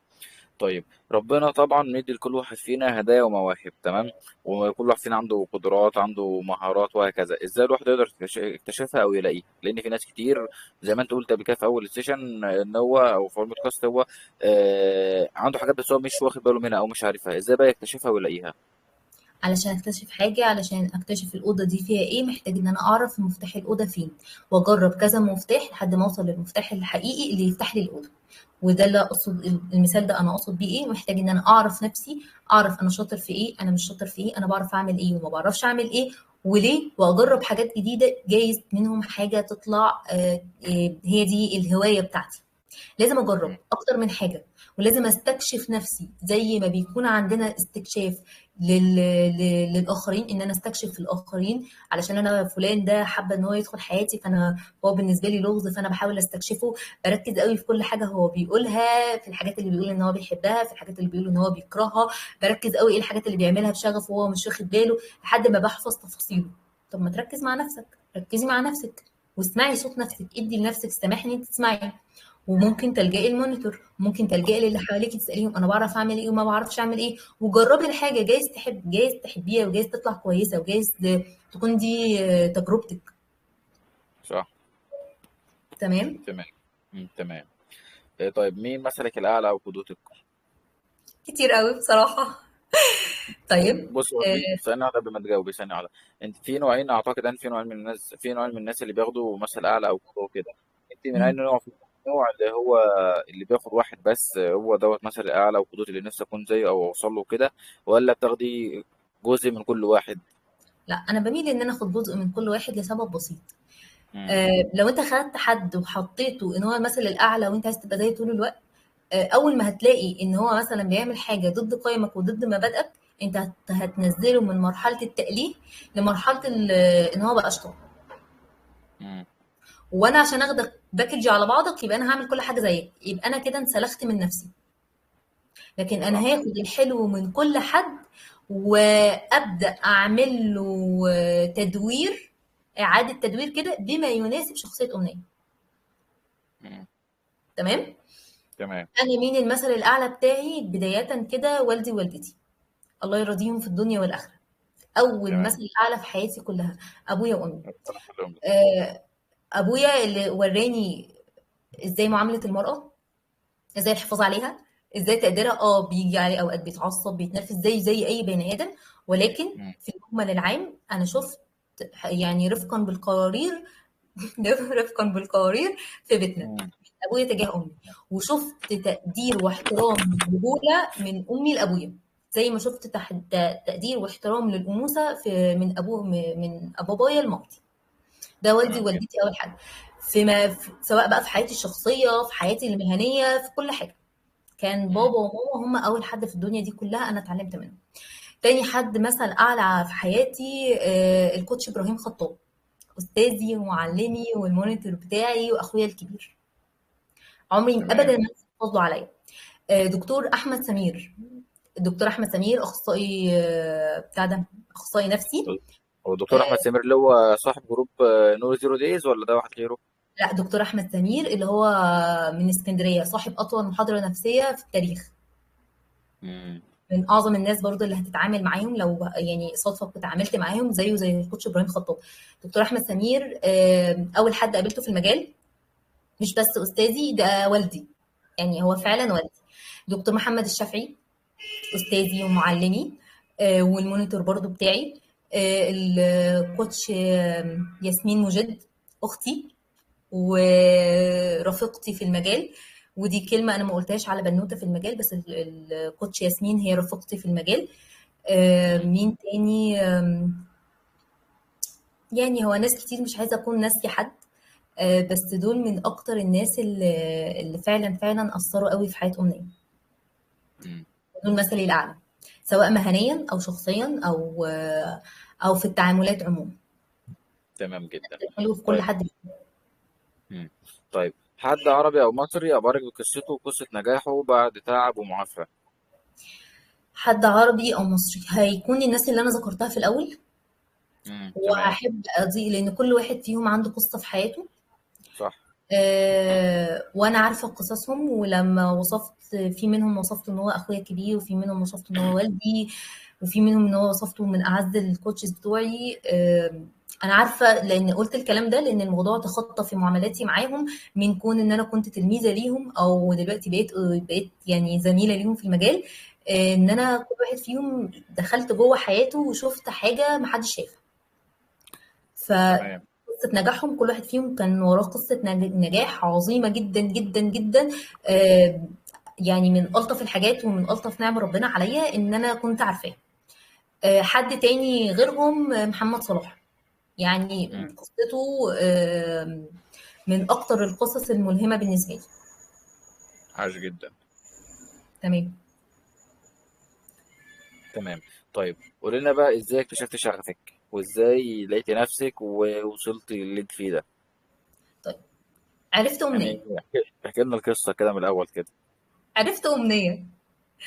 طيب ربنا طبعا مدي لكل واحد فينا هدايا ومواهب، تمام، وكل واحد فينا عنده قدرات، عنده مهارات وهكذا. ازاي الواحد يقدر يكتشفها او يلاقيها؟ لان في ناس كتير زي ما انت قلت قبل كده في اول السيشن ان هو او في اول البودكاست هو عنده حاجات بس هو مش واخد باله منها او مش عارفها. ازاي بقى يكتشفها ويلاقيها؟ علشان اكتشف حاجه، علشان اكتشف الاوضه دي فيها ايه، محتاج ان انا اعرف مفتاح الاوضه فين، واجرب كذا مفتاح لحد ما اوصل للمفتاح الحقيقي اللي يفتح لي الاوضه. وده اللي اقصد، المثال ده انا اقصد بيه ايه، محتاج ان انا اعرف نفسي، اعرف انا شاطر في ايه، انا مش شاطر في ايه، انا بعرف اعمل ايه وما بعرفش اعمل ايه وليه، واجرب حاجات جديده جايز منهم حاجه تطلع هي دي الهوايه بتاعتي. لازم اجرب مم. اكتر من حاجه، ولازم استكشف نفسي زي ما بيكون عندنا استكشاف للاخرين، ان انا استكشف الاخرين. علشان انا فلان ده حابه ان هو يدخل حياتي، فانا هو بالنسبه لي لغز، فانا بحاول استكشفه. بركز قوي في كل حاجه هو بيقولها، في الحاجات اللي بيقول ان هو بيحبها، في الحاجات اللي بيقول ان هو بيكرهها. بركز قوي ايه الحاجات اللي بيعملها بشغف وهو مش واخد باله، لحد ما بحفظ تفاصيله. طب ما تركز مع نفسك، ركزي مع نفسك واسمعي صوت نفسك، ادي لنفسك السماح ان انت تسمعي. وممكن تلجئي المونيتور، ممكن تلجئي للي حواليك تساليهم انا بعرف اعمل ايه وما بعرفش اعمل ايه، وجربي الحاجه، جايز تحبيها، وجايز تطلع كويسه، وجايز تكون دي تجربتك. صح. تمام. تمام. تمام. طيب مين مثلك الاعلى او قدوتك؟ كتير قوي بصراحه. طيب. بص، هو في ثانية واحدة قبل ما تجاوبي، ثانية واحدة. انت في نوعين اعتقد، ان في نوعين من الناس، في نوعين من الناس اللي بياخدوا مثل اعلى او كده وكده. انت من اي مم. نوع؟ في النوع اللي هو اللي بياخد واحد بس، هو دوت مثل اعلى وقدوتي اللي نفسي اكون زيه او اوصل له كده، ولا بتاخدي جزء من كل واحد؟ لا، انا بميل ان انا اخد جزء من كل واحد لسبب بسيط. امم. لو انت خدت حد وحطيته ان هو المثل الاعلى وانت عايز تبقى زيه طول الوقت، اول ما هتلاقي ان هو مثلا بيعمل حاجه ضد قيمك وضد مبادئك، انت هتنزله من مرحله التأليه لمرحله ان هو بقى اشطر. امم. وانا عشان اخدك باكج على بعضك يبقى انا هعمل كل حاجه زيك، يبقى انا كده انسلخت من نفسي. لكن انا صح. هاخد الحلو من كل حد وابدا اعمل له تدوير، اعاده تدوير كده بما يناسب شخصيه امنيه. امم. تمام. تمام. انا مين المثل الاعلى بتاعي بدايه كده؟ والدي ووالدتي، الله يرضيهم في الدنيا والاخره. اول تمام. مثل اعلى في حياتي كلها ابويا وامي. ربنا يخليهم لك. آه، ابويا اللي وراني ازاي معامله المراه، ازاي الحفاظ عليها، ازاي تقديرها. بيجي عليه اوقات بيتعصب بيتنرفز زي اي بني ادم، ولكن امم. في المجمل العام انا شفت يعني رفقا بالقوارير رفقا بالقوارير في بيتنا امم. ابويا تجاه امي. وشفت تقدير واحترام ورجوله من امي لابويا، زي ما شفت تقدير واحترام للانوثه من من بابايا لمامتي. ده والدي تمام جدا. ووالدتي اول حاجه. سواء بقى في حياتي الشخصيه، في حياتي المهنيه، في كل حاجه، كان امم. بابا وماما هم اول حد في الدنيا دي كلها انا اتعلمت منهم. تاني حد مثل اعلى في حياتي الكوتش ابراهيم خطاب، استاذي ومعلمي والمونيتور بتاعي واخويا الكبير. عمري ابدا تمام. ما انسى فضله عليا. دكتور احمد سمير، الدكتور احمد سمير اخصائي بتاع ده، اخصائي نفسي. هو الدكتور احمد آه، سمير اللي هو صاحب جروب نور زيرو دايز، ولا ده واحد غيره؟ لا، دكتور احمد سمير اللي هو من اسكندريه، صاحب اطول محاضره نفسيه في التاريخ. امم. من اعظم الناس برضو اللي هتتعامل معاهم لو يعني صدفه كنت اتعاملت معاهم، زيه زي الكوتش ابراهيم خطاب. دكتور احمد سمير اول حد قابلته في المجال، مش بس استاذي، ده والدي، يعني هو فعلا والدي. دكتور محمد الشافعي، استاذي ومعلمي والمونيتور برضو بتاعي. الكوتش ياسمين مجد، اختي ورفيقتي في المجال. ودي كلمة أنا ما قلتهاش على بنوتة في المجال، بس الكوتش ياسمين هي رفيقتي في المجال. امم. مين تاني؟ يعني هو ناس كتير، مش عايزة أكون ناسية حد. بس دول من أكتر الناس اللي فعلا فعلا أثروا قوي في حياة أمنية. امم. دول مثلي الأعلى، سواء مهنيا أو شخصيا أو في التعاملات عموما. تمام جدا. حلو في كل طيب. حد. مم. طيب، حد عربي او مصري ابارك بقصته وقصة نجاحه بعد تعب ومعافرة؟ حد عربي أو مصري هيكون الناس اللي أنا ذكرتها في الأول. تمام. وهحب أضيء لأن كل واحد فيهم عنده قصة في حياته. صح. وانا عارفه قصصهم، ولما وصفت في منهم وصفته ان هو اخويا الكبير، وفي منهم وصفته ان هو والدي، وفي منهم ان هو وصفته من اعز الكوتشز بتوعي. انا عارفه لان قلت الكلام ده لان الموضوع تخطى في معاملاتي معاهم، من كون ان انا كنت تلميذه ليهم او دلوقتي بقيت يعني زميله ليهم في المجال. ان انا كل واحد فيهم دخلت جوه حياته وشفت حاجه محدش شافها. تمام. فقصة نجاحهم كل واحد فيهم كان وراه قصة نجاح عظيمة جدا جدا جدا. آه، يعني من ألطف الحاجات ومن ألطف نعم ربنا عليا إن أنا كنت عارفاه. حد تاني غيرهم محمد صلاح، يعني مم. قصته من أكتر القصص الملهمة بالنسبة لي. عاش جدا. تمام. تمام. طيب، قول لنا بقى ازاي اكتشفت شغفك، وازاي لقيتي نفسك ووصلتي اللي انت فيه ده. طيب، عرفت أمنية. يعني احكي لنا القصة كده من الاول كده. عرفت أمنية.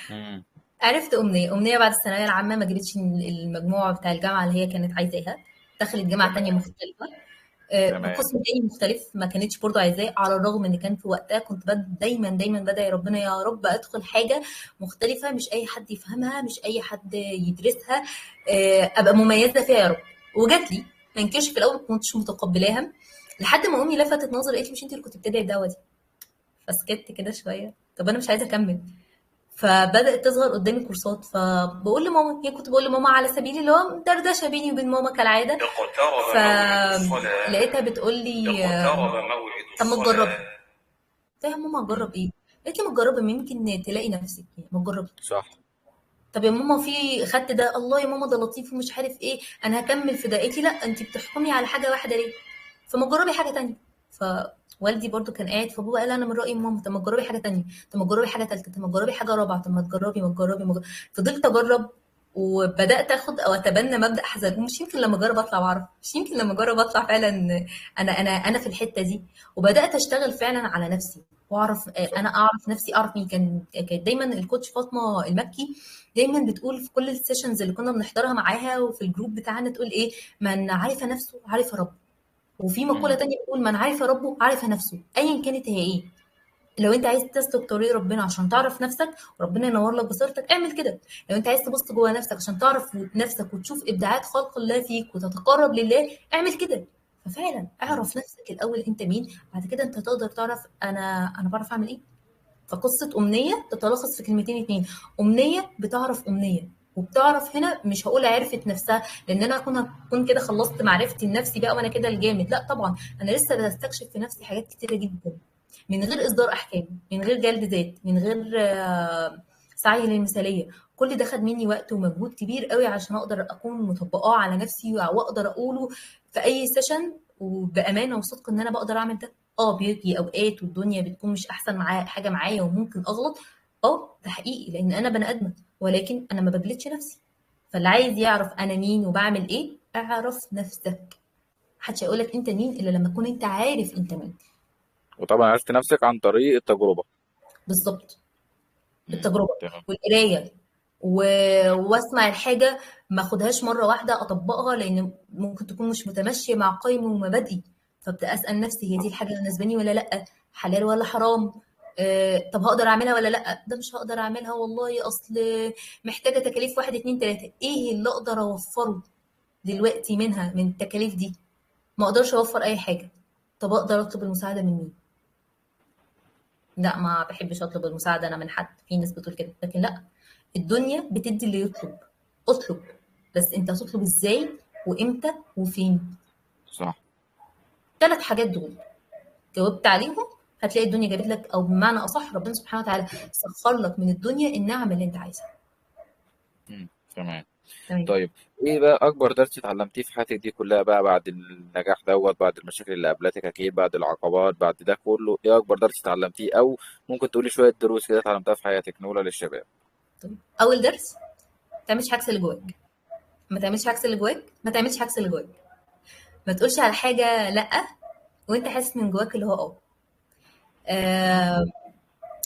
مم. عرفت أمنية بعد الثانوية العامة ما جابتش المجموع بتاع الجامعة اللي هي كانت عايزاها، دخلت جامعة تانية تمام. مختلفة تمام. بقسم تاني مختلف، ما كانتش برضه عايزاه. على الرغم ان كان في وقتها كنت دايما دايما بدعي ربنا يا رب ادخل حاجه مختلفه، مش اي حد يفهمها، مش اي حد يدرسها، ابقى مميزه فيها يا رب. وجات لي، ما انكرش في الاول ما كنتش متقبلاها، لحد ما امي لفتت نظري قالت لي مش انت اللي كنت بتدعي الدعوه دي؟ فسكت كده شويه، طب انا مش عايزه اكمل. فبدات تظهر قدامي كورسات، فبقول لماما، يعني كنت بقول لماما على سبيل اللي هو دردشه بيني وبين ماما كالعاده. فلقيتها بتقول لي طب ما تجربي. قلت لها يا ماما مم. اجرب ايه؟ قالت لي ما تجربي يمكن تلاقي نفسك، يعني ما تجربي. صح. طب يا ماما في خدت ده، الله يا ماما ده لطيف ومش عارف ايه، انا هكمل في ده. قالت لي لا انت بتحكمي على حاجه واحده ليه؟ فما تجربي حاجه تانية. فوالدي برضو كان قاعد، فبابا قال انا من رايي ماما طب ما تجربي حاجه تانية، طب ما تجربي حاجه ثالثه، طب ما تجربي حاجه رابعه، طب ما تجربي ما تجربي ما تجربي. فضلت اجرب، وبدات اخد او اتبنى مبدا حذر، مش يمكن لما اجرب اطلع واعرف، مش يمكن لما اجرب اطلع فعلا انا في الحته دي. وبدات اشتغل فعلا على نفسي واعرف، صح. انا اعرف نفسي، اعرف مين. كانت دايما الكوتش فاطمه المكي دايما بتقول في كل السيشنز اللي كنا بنحضرها معاها وفي الجروب بتاعنا، تقول ايه؟ من عرف نفسه عرف ربه. وفي مقولة مم. تانية بتقول من عرف ربه عرف نفسه. ايا كانت هي ايه، لو انت عايز تسلك طريق ربنا عشان تعرف نفسك وربنا ينور لك بصيرتك اعمل كده. لو انت عايز تبص جوه نفسك عشان تعرف نفسك وتشوف ابداعات خلق الله فيك وتتقرب لله اعمل كده. ففعلا مم. اعرف نفسك الاول انت مين، بعد كده انت تقدر تعرف انا بعرف اعمل ايه. فقصة أمنية تتلخص في كلمتين اتنين: أمنية بتعرف أمنية، وبتعرف هنا مش هقول عرفت نفسها، لان انا اكون كده خلصت معرفتي لنفسي بقى وانا كده الجامد، لا طبعا انا لسه بستكشف في نفسي حاجات كتيره جدا، من غير اصدار احكام، من غير جلد ذات، من غير سعي للمثاليه. كل ده خد مني وقت ومجهود كبير قوي عشان اقدر اكون مطبقاه على نفسي واقدر اقوله في اي سيشن وبامانه وصدق ان انا بقدر اعمل ده. بيجي اوقات والدنيا بتكون مش احسن حاجه معايا وممكن اغلط، ده حقيقي لان انا بني ادمه، ولكن انا ما بجلدش نفسي. فاللي عايز يعرف انا مين وبعمل ايه اعرف نفسك. محدش هيقولك انت مين الا لما تكون انت عارف انت مين. وطبعا عرفت نفسك عن طريق التجربة. بالظبط. مم. التجربه تمام. والقرايه واسمع الحاجه، ما اخدهاش مره واحده اطبقها لان ممكن تكون مش متمشيه مع قيمي ومبادئي. فابدا اسال نفسي هي دي الحاجه اللي مناسباني ولا لا، حلال ولا حرام، طب هقدر اعملها ولا لا، ده مش هقدر اعملها والله اصل محتاجه تكاليف واحد اتنين تلاته، ايه اللي اقدر اوفره دلوقتي منها من التكاليف دي؟ ما اقدرش اوفر اي حاجه. طب اقدر اطلب المساعده من مين؟ لا ما بحبش اطلب المساعده انا من حد، في ناس بتقول كده لكن لا، الدنيا بتدي اللي يطلب. اطلب، بس انت هتطلب ازاي وامتى وفين؟ صح. 3 حاجات دول جاوبت عليهم هتلاقي الدنيا جابت لك، او بمعنى اصح ربنا سبحانه وتعالى سخر لك من الدنيا النعم اللي انت عايزها. مم. تمام. تمام. طيب، ايه بقى اكبر درس اتعلمتيه في حياتك دي كلها بقى بعد النجاح دوت، بعد المشاكل اللي قابلتك اكيد، بعد العقبات، بعد ده كله، ايه اكبر درس اتعلمتيه؟ او ممكن تقولي شوية دروس كده اتعلمتها في حياتك نقولها للشباب. طيب. اول درس: ما تعملش عكس اللي جواك. ما تعملش عكس اللي جواك، ما تعملش عكس اللي جواك. ما تقولش على حاجه لا وانت حاسس من جواك اللي هو مم. آه،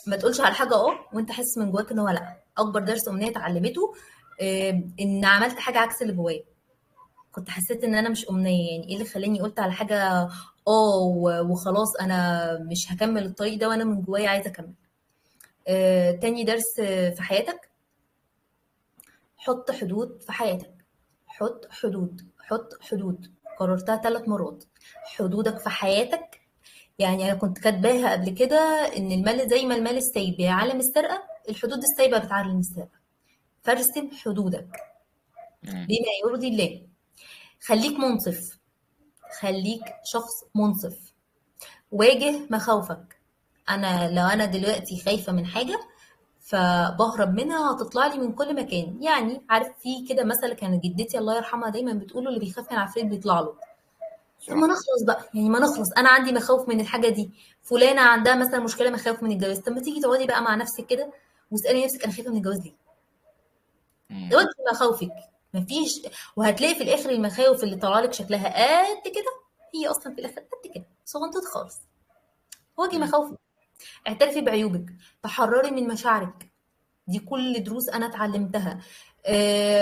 ما تقولش على حاجه وانت حاسس من جواك ان هو لا. اكبر درس امنيه اتعلمته ان عملت حاجه عكس اللي جوايا. كنت حسيت ان انا مش امنيه، يعني ايه اللي خلاني قلت على حاجه وخلاص انا مش هكمل الطريق ده وانا من جوايا عايزه اكمل. تاني درس في حياتك: حط حدود في حياتك. حط حدود، حط حدود. قررتها 3 مرات. حدودك في حياتك، يعني انا كنت كاتباها قبل كده ان المال زي ما المال السايب بيعلم السرقه، الحدود السايبه بتعلم السرقه. فارسم حدودك مم. بما يرضي الله. خليك منصف، خليك شخص منصف. واجه مخاوفك. لو انا دلوقتي خايفه من حاجه فبهرب منها هتطلع لي من كل مكان. يعني عارف في كده مثل كانت جدتي الله يرحمها دايما بتقوله: اللي بيخاف من العفريت بيطلع له. طب ما صح. نخلص بقى، يعني ما نخلص، انا عندي مخاوف من الحاجه دي، فلانه عندها مثلا مشكله مخاوف من الجواز، طب ما تيجي تقعدي بقى مع نفسك كده واسالي نفسك انا خايفه من الجواز ليه؟ مم. واجهي مخاوفك. مفيش، وهتلاقي في الاخر المخاوف اللي طالعه لك شكلها قد كده هي اصلا في الاخر قد كده صغنطوط خالص. واجهي مم. مخاوفك، اعترفي بعيوبك، تحرري من مشاعرك. دي كل دروس انا اتعلمتها.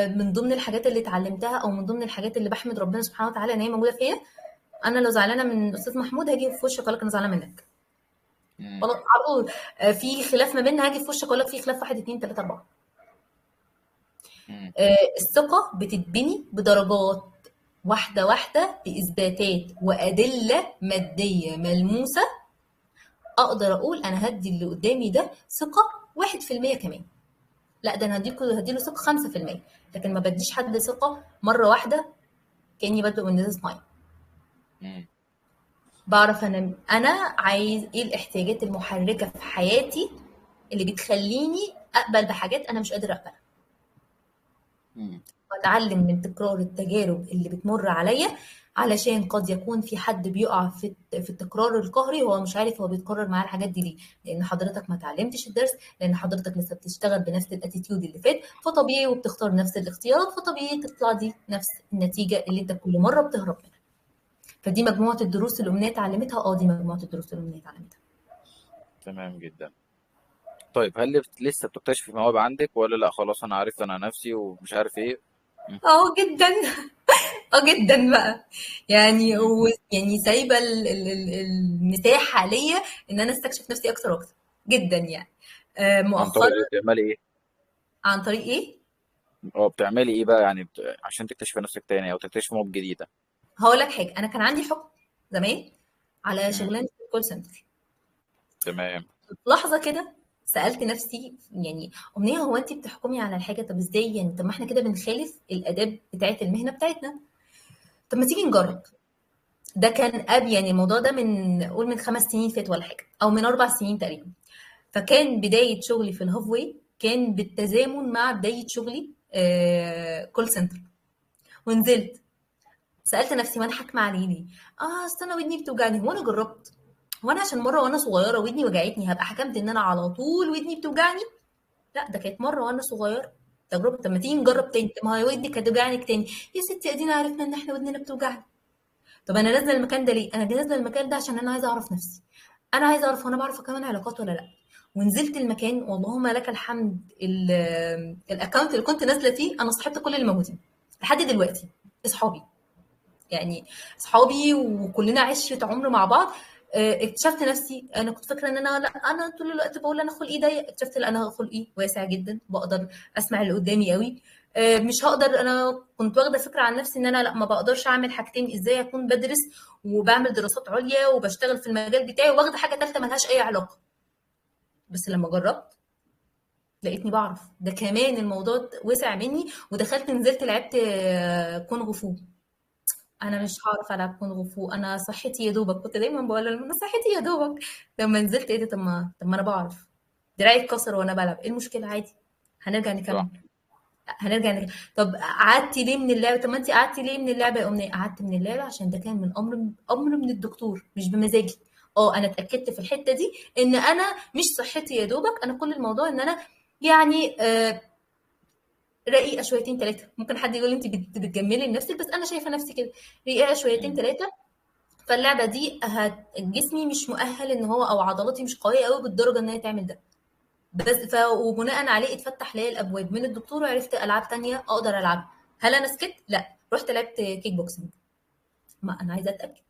من ضمن الحاجات اللي اتعلمتها او من ضمن الحاجات اللي بحمد ربنا سبحانه وتعالى ان هي موجوده فيا: انا لو زعلانه من استاذ محمود هاجي في وشك اقول لك انا زعلانه منك. مم. خلاص على طول. في خلاف ما بيننا هاجي في وشك اقول لك في خلاف 1 2 3 4. مم. الثقه بتتبني بدرجات، واحده واحده، باثباتات وادله ماديه ملموسه. اقدر اقول انا هدي اللي قدامي ده ثقه 1% كمان. لا ده انا هديله ثقه 5%، لكن ما بديش حد ثقه مره واحده كاني بادئ من نزل ميه. مم. بعرف انا عايز ايه الاحتياجات المحركه في حياتي اللي بتخليني اقبل بحاجات انا مش قادره اقبلها، مم. واتعلم من تكرار التجارب اللي بتمر عليا، علشان قد يكون في حد بيقع في التكرار القهري هو مش عارف هو بيتكرر معاه الحاجات دي ليه، لان حضرتك ما اتعلمتش الدرس، لان حضرتك لسه بتشتغل بنفس الاتيتيود اللي فات، فطبيعي وبتختار نفس الاختيارات، فطبيعي تطلع دي نفس النتيجه اللي انت كل مره بتهرب منها. فدي مجموعه الدروس اللي امنيه اتعلمتها، دي مجموعه الدروس اللي امنيه اتعلمتها. تمام جدا. طيب هل لسه بتكتشفي مواهب عندك، ولا لا خلاص انا عرفت انا نفسي ومش عارف ايه؟ مم. جدا. جدا بقى، يعني مم. يعني سايبه المساحه ليا ان انا استكشف نفسي اكتر واكتر جدا يعني. عن طريق مؤخرا. ايه؟ بتعملي ايه؟ عن طريق ايه؟ اه بتعملي ايه بقى يعني عشان تكتشفي نفسك تاني او تكتشفي مواهب جديده؟ هقول لك حاجه، انا كان عندي حكم زمان على مم. شغلانه الكول سنتر. تمام. في لحظه كده سالت نفسي يعني امنيه، هو انت بتحكمي على الحاجه؟ طب ازاي يعني؟ طب ما احنا كده بنخالف الاداب بتاعه المهنه بتاعتنا. طب ما تيجي مم. نجرب. ده كان يعني الموضوع ده قول من 5 سنين فات ولا حاجه، او من 4 سنين تقريبا. فكان بداية شغلي في الهاف واي كان بالتزامن مع بداية شغلي كول سنتر. ونزلت سألت نفسي، وانا حاكمة عليه ليه؟ اصل انا ودني بتوجعني. هو انا جربت؟ هو انا عشان مرة وانا صغيرة ودني وجعتني هبقى حكمت ان انا على طول ودني بتوجعني؟ لا، ده كانت مرة وانا صغيرة تجربة. طب ما تيجي نجرب تاني. طب ما هي ودني كانت توجعني تاني يا ستي، ادينا عرفنا ان احنا ودننا بتوجعنا. طب انا نازله المكان ده ليه؟ انا نازله المكان ده عشان انا عايزه اعرف نفسي. انا عايزه اعرف انا بعرف اكون علاقات ولا لا. ونزلت المكان، واللهم لك الحمد، الاكونت اللي كنت نازله فيه انا صاحبت كل اللي موجودين لحد دلوقتي، اصحابي يعني، اصحابي وكلنا عشره عمر مع بعض. اكتشفت نفسي، انا كنت فاكره ان انا لا، انا طول الوقت بقول انا خلقي ضيق، اكتشفت لا، انا خلقي واسع جدا، بقدر اسمع اللي قدامي قوي. مش هقدر، انا كنت واخده فكره عن نفسي ان انا لا، ما بقدرش اعمل حاجتين، ازاي اكون بدرس وبعمل دراسات عليا وبشتغل في المجال بتاعي واخده حاجه ثالثه ملهاش اي علاقه. بس لما جربت لقيتني بعرف، ده كمان الموضوع وسع مني، ودخلت نزلت لعبت كونغ فو. انا مش هعرف العب كونغ فو، انا صحتي يا دوبك، كنت دايما بقول لهم انا صحتي يا دوبك. لما نزلت ايه ده، طب ما انا بعرف. دراعي اتكسر وانا بلعب، ايه المشكله؟ عادي، هنرجع صح. نكمل. هنرجع نكمل. طب قعدتي ليه من اللعبه؟ طب ما انت قعدتي ليه من اللعبه يا امنيه؟ قعدت من اللعبه عشان ده كان من امر من الدكتور، مش بمزاجي. انا اتاكدت في الحته دي ان انا مش صحتي يا دوبك، انا كل الموضوع ان انا يعني رقيقه شويتين ثلاثه. ممكن حد يقول لي انت بتجملي لنفسك، بس انا شايفه نفسي كده رقيقه شويتين مم. ثلاثه. فاللعبه دي جسمي مش مؤهل ان هو، او عضلاتي مش قويه قوي بالدرجه ان هي تعمل ده. بس وبناء عليه اتفتح لي الابواب من الدكتور، وعرفت العاب تانية اقدر العبها. هل انا سكت؟ لا، رحت لعبت كيك بوكسنج. ما انا عايزه اتاكد،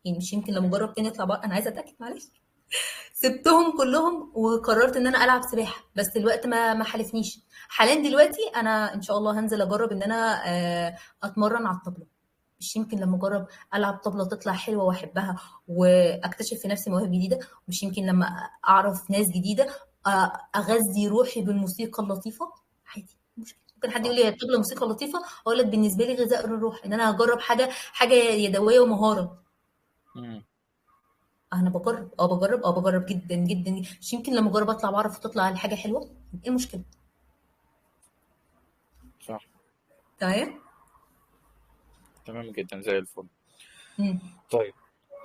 يعني مش يمكن لما اجرب تاني اطلع بقى، انا عايزه اتاكد معلش. سبتهم كلهم وقررت ان انا العب سباحه، بس الوقت ما حالفنيش. حاليا دلوقتي انا ان شاء الله هنزل اجرب ان انا اتمرن على الطبله. مش يمكن لما اجرب العب طبله تطلع حلوه واحبها واكتشف في نفسي مواهب جديده؟ مش يمكن لما اعرف ناس جديده اغذي روحي بالموسيقى اللطيفه؟ عادي، مش مشكله. ممكن حد صح. يقول لي هي الطبله موسيقى لطيفه، اقول لك بالنسبه لي غذاء للروح، ان انا هجرب حاجه يدويه ومهاره. مم. انا بجرب جدا جدا. مش يمكن لما اجرب اطلع بعرف تطلع الحاجه حلوه؟ ايه المشكله؟ صح. تمام. تمام جدا زي الفل. مم. طيب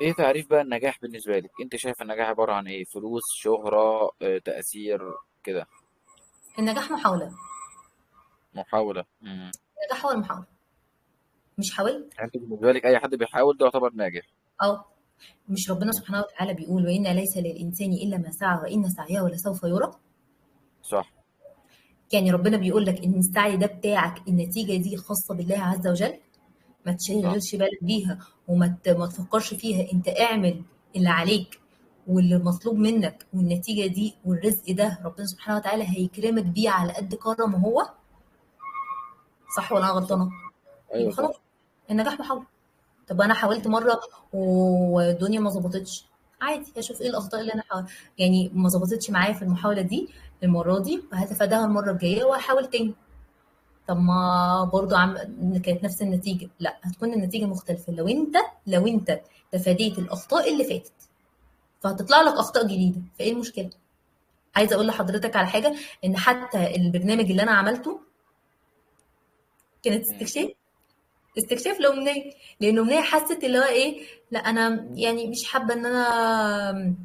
ايه تعريف بقى النجاح بالنسبه لك؟ انت شايف النجاح عباره عن ايه؟ فلوس، شهره، تاثير كده؟ النجاح محاوله. محاوله. مم. النجاح هو المحاوله. مش حاولت؟ يعني انت بالنسبه لك اي حد بيحاول ده يعتبر ناجح؟ اه. مش ربنا مم. سبحانه وتعالى بيقول وإن ليس للإنسان إلا ما سعى وإن سعيه لسوف يرى؟ صح. يعني ربنا بيقول لك إن السعي ده بتاعك، النتيجة دي خاصة بالله عز وجل، ما صح. تشغلش بالك بيها، ما تفكرش فيها. انت اعمل اللي عليك واللي مطلوب منك، والنتيجة دي والرزق ده ربنا سبحانه وتعالى هيكرمك بيه على قد كرمه هو. صح ولا انا صح. غلطانة؟ ايوه يبقى صح. خلاص، النجاح محاولة. طب انا حاولت مم. مرة والدنيا ما ظبطتش، عادي اشوف ايه الاخطاء اللي انا يعني ما ظبطتش معايا في المحاولة دي. المره دي وهتفاداها المره الجايه وهحاول تاني. طب ما برضو كانت نفس النتيجه، لا، هتكون النتيجه مختلفه لو انت تفاديت الاخطاء اللي فاتت، فهتطلع لك اخطاء جديده. فايه المشكله؟ عايزه اقول لحضرتك على حاجه، ان حتى البرنامج اللي انا عملته كانت مم. استكشاف لأمنية. لأن أمنية حست اللي هو إيه، لا أنا يعني مش حابة إن أنا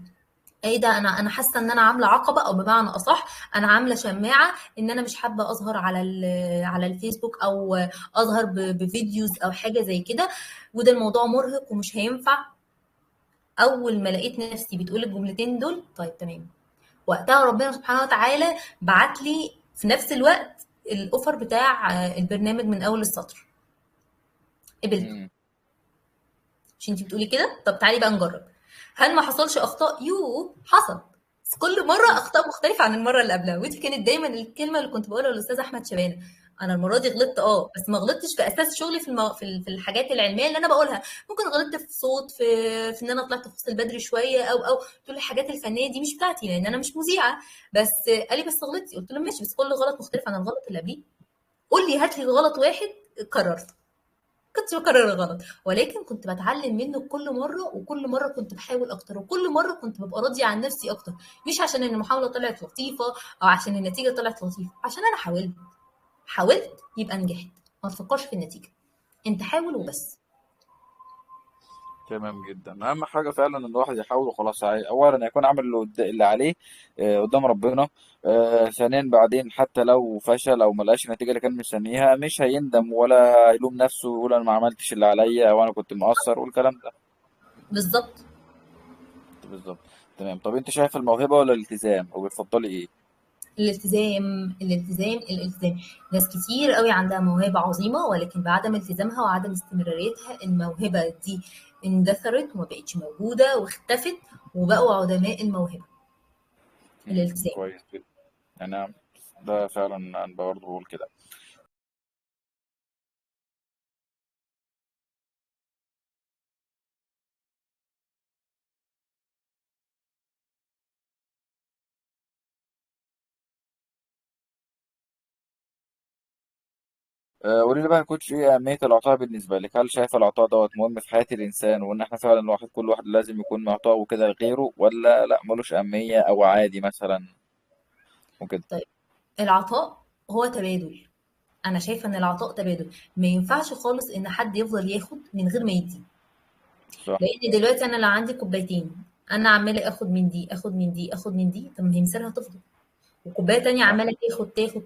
إيه ده، أنا حاسة إن أنا عاملة عقبة، أو بمعنى أصح أنا عاملة شماعة إن أنا مش حابة أظهر على الفيسبوك، أو أظهر بفيديوز أو حاجة زي كده، وده الموضوع مرهق ومش هينفع. أول ما لقيت نفسي بتقول الجملتين دول، طيب تمام، وقتها ربنا سبحانه وتعالى بعت لي في نفس الوقت الأوفر بتاع البرنامج من أول السطر، قبلته. مم. مش انتي بتقولي كده؟ طب تعالي بقى نجرب. هل ما حصلش اخطاء؟ حصل، بس كل مره مم. اخطاء مختلفه عن المره اللي قبلها. ودي كانت دايما الكلمه اللي كنت بقولها للاستاذ احمد شبانه: انا المره دي غلطت، بس ما غلطتش في اساس شغلي في الحاجات العلميه اللي انا بقولها. ممكن غلطت في صوت، في ان انا طلعت فصل بدري شويه، او تقول لي الحاجات الفنيه دي مش بتاعتي لان انا مش مذيعه. بس قال لي بس غلطتي، قلت له ماشي، بس كل غلط مختلف عن الغلط اللي قبليه. قول لي هات لي غلط واحد كررته. كنتش باكرر الغلط، ولكن كنت باتعلم منه كل مرة، وكل مرة كنت باحاول أكتر، وكل مرة كنت بابقى راضية عن نفسي أكتر. مش عشان إن المحاولة طلعت لطيفة أو عشان النتيجة طلعت لطيفة، عشان أنا حاولت يبقى نجحت. ما تفكرش في النتيجة، أنت حاول مم. وبس. تمام جدا. اهم حاجه فعلا ان الواحد يحاول وخلاص. اولا يكون عامل اللي عليه قدام ربنا. ثانيا بعدين حتى لو فشل او ما لقاش النتيجه اللي كان مستنيها، مش هيندم ولا يلوم نفسه ويقول انا ما عملتش اللي عليا او انا كنت مقصر والكلام ده. بالظبط. بالظبط. تمام. طب انت شايف الموهبه ولا الالتزام وبتفضلي ايه؟ الالتزام. ناس كتير قوي عندها موهبة عظيمة، ولكن بعدم التزامها وعدم استمراريتها الموهبة دي اندثرت وما بقتش موجودة واختفت، وبقوا عدماء الموهبة. الالتزام. كويس جدا. انا ده فعلا انا برضه بقول كده. قولي لي بقى يا كوتش، ايه اهميه العطاء بالنسبه لك؟ هل شايف العطاء دوت مهم في حياه الانسان، وان احنا فعلا كل واحد لازم يكون معطاء وكده لغيره، ولا لا ملوش اهميه او عادي مثلا وكده؟ طيب، العطاء هو تبادل. انا شايفه ان العطاء تبادل. ما ينفعش خالص ان حد يفضل ياخد من غير ما يدي. صح. لان دلوقتي انا لو عندي كوبايتين، انا عماله اخد من دي، اخد من دي، اخد من دي، طب ما هي مصيرها هتفضل. وكوبايه تانية صح. عماله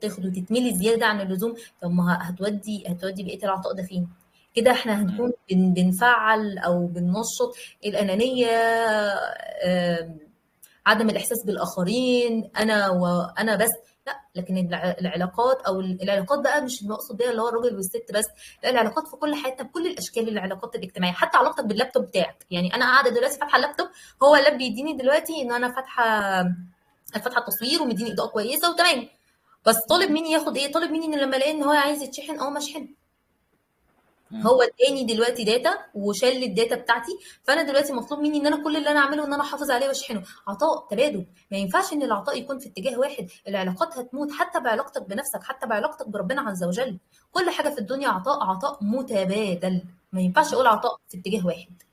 تاخد وتتملي زياده عن اللزوم، طب ما هتودي بقيه العطاء ده فين؟ كده احنا مم. هنكون بنفعل او بننشط الانانيه، آم، عدم الإحساس بالآخرين، أنا وأنا بس. لأ، لكن العلاقات، أو العلاقات بقى مش المقصود بيها اللي هو الراجل والست بس، لأ، العلاقات في كل حياتنا بكل الأشكال، العلاقات الاجتماعية، حتى علاقتك باللابتوب بتاعك. يعني أنا قاعدة دلوقتي فاتحة اللابتوب، هو اللاب بيديني دلوقتي إن أنا فاتحة التصوير ومديني إضاءة كويسة وتمام. بس طالب مم. مني ياخد إيه؟ طالب مني إن لما ألاقي إن هو عايز يتشحن أقوم أشحنه. مم. هو اداني دلوقتي داتا وشال الداتا بتاعتي، فانا دلوقتي مطلوب مني ان انا كل اللي انا اعمله ان انا احافظ عليه واشحنه. عطاء تبادل. ما ينفعش ان العطاء يكون في اتجاه واحد، العلاقات هتموت، حتى بعلاقتك بنفسك، حتى بعلاقتك بربنا عز وجل. كل حاجه في الدنيا عطاء متبادل. ما ينفعش اقول عطاء في اتجاه واحد.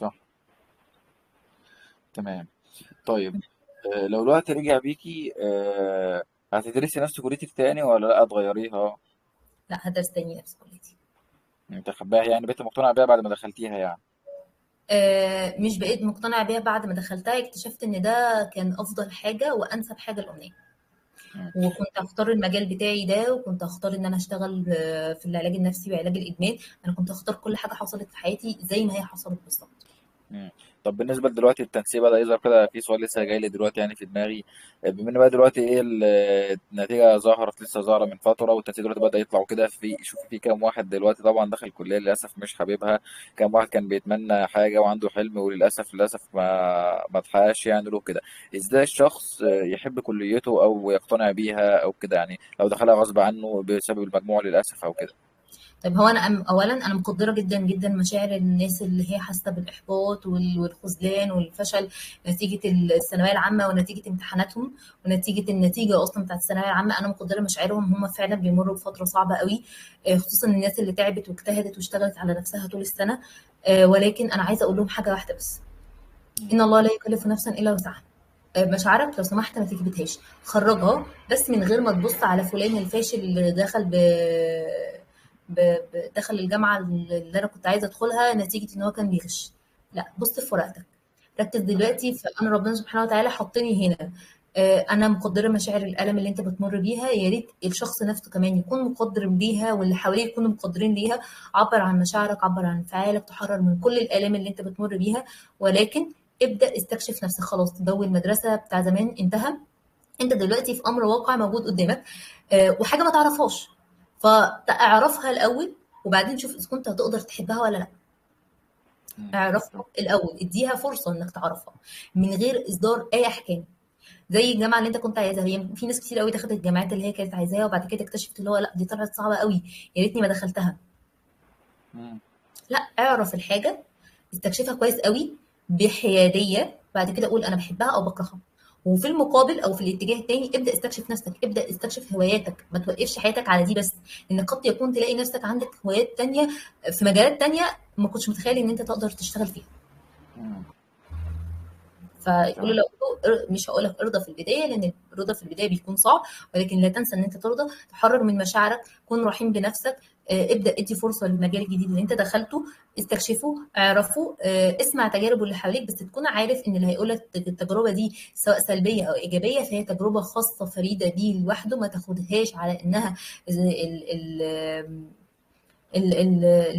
صح. تمام. طيب. لو الوقت رجع بيكي هتدرسي نفس كليتك تاني ولا لا تغيريها؟ لا، هدرس تاني نفس كليتي. انت حباها يعني، بقيت مقتنع بيها بعد ما دخلتيها يعني؟ مش بقيت مقتنعه بيها بعد ما دخلتها، اكتشفت ان ده كان افضل حاجه وانسب حاجه لامنيه. مم. وكنت هختار المجال بتاعي ده، وكنت هختار ان انا اشتغل في العلاج النفسي وعلاج الادمان. انا كنت هختار كل حاجه حصلت في حياتي زي ما هي حصلت بالظبط. مم. طب بالنسبة دلوقتي التنسيق بدأ يظهر كده، في سؤال لسه جاي لي دلوقتي يعني في دماغي. بما ان بقى دلوقتي ايه النتيجة ظهرت، لسه ظاهرة من فترة، والتنسيق دلوقتي بدأ يطلع وكده، شوف في كام واحد دلوقتي طبعا دخل الكلية للأسف مش حاببها، كام واحد كان بيتمنى حاجة وعنده حلم وللأسف ما اتحققش يعني له كده. ازاي الشخص يحب كليته أو يقتنع بيها أو كده يعني، لو دخلها غصب عنه بسبب المجموع للأسف أو كده؟ طيب هو انا اولا انا مقدره جدا جدا مشاعر الناس اللي هي حاسه بالاحباط والخذلان والفشل نتيجه الثانويه العامه ونتيجه امتحاناتهم ونتيجه النتيجه اصلا بتاعت الثانويه العامه. انا مقدره مشاعرهم، هم فعلا بيمروا بفتره صعبه قوي، خصوصا الناس اللي تعبت واجتهدت واشتغلت على نفسها طول السنه. ولكن انا عايزه اقول لهم حاجه واحده بس: مم. ان الله لا يكلف نفسا الا وسعها. مشاعرك لو سمحت ما تكبتهاش، خرجها، بس من غير ما تبص على فلان الفاشل اللي دخل دخل الجامعه اللي انا كنت عايزه ادخلها نتيجه ان هو كان بيغش. لا، بص في ورقتك، ركز تمام. دلوقتي في انا ربنا سبحانه وتعالى حطني هنا. انا مقدره مشاعر الالم اللي انت بتمر بيها، يا ريت الشخص نفسه كمان يكون مقدر بيها واللي حواليه يكونوا مقدرين ليها. عبر عن مشاعرك، عبر عن انفعالك، تحرر من كل الالام اللي انت بتمر بيها. ولكن ابدا استكشف نفسك. خلاص، جو المدرسه بتاع زمان انتهى، انت دلوقتي في امر واقع موجود قدامك، وحاجه ما تعرفهاش، فاعرفها الاول وبعدين شوف اذا كنت هتقدر تحبها ولا لا. مم. اعرفها الاول، اديها فرصه انك تعرفها من غير اصدار اي احكام. زي الجامعه اللي انت كنت عايزها، هي في ناس كتير قوي دخلت الجامعات اللي هي كانت عايزاها وبعد كده اكتشفت اللي هو لا، دي طلعت صعبه قوي، يا ريتني ما دخلتها. مم. لا، اعرف الحاجه، استكشفها كويس قوي بحياديه، بعد كده قول انا بحبها او بكرهها. وفي المقابل او في الاتجاه التاني ابدا استكشف نفسك، ابدا استكشف هواياتك، ما توقفش حياتك على دي بس، لان قد يكون تلاقي نفسك عندك هوايات تانية في مجالات تانية ما كنتش متخيل ان انت تقدر تشتغل فيها. مم. فيقولوا تمام. له مش هقول لك ارضى في البدايه، لان الرضا في البدايه بيكون صعب، ولكن لا تنسى ان انت ترضى، تحرر من مشاعرك، كن رحيم بنفسك. ابدا ادي فرصه للمجال الجديد اللي انت دخلته، استكشفه، اعرفه، اسمع تجارب اللي حواليك، بس تكون عارف ان اللي هيقول لك التجربه دي سواء سلبيه او ايجابيه فهي تجربه خاصه فريده بيه لوحده، ما تاخدهاش على انها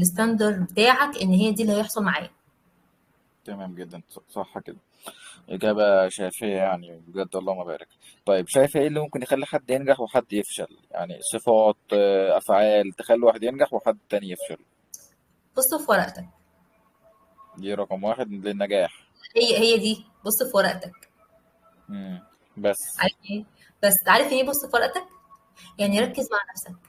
الستاندر بتاعك ان هي دي اللي هيحصل معاك. تمام جدا، صح كده. إجابة شافية يعني بجد، اللهم بارك. طيب شايفة إيه اللي ممكن يخلي حد ينجح وحد يفشل؟ يعني صفات، أفعال تخلي واحد ينجح وحد تاني يفشل. بص في ورقتك. دي رقم واحد للنجاح. هي دي، بص في ورقتك. مم. بس. عارف ايه؟ بس عارف ايه بص في ورقتك؟ يعني مم. ركز مع نفسك،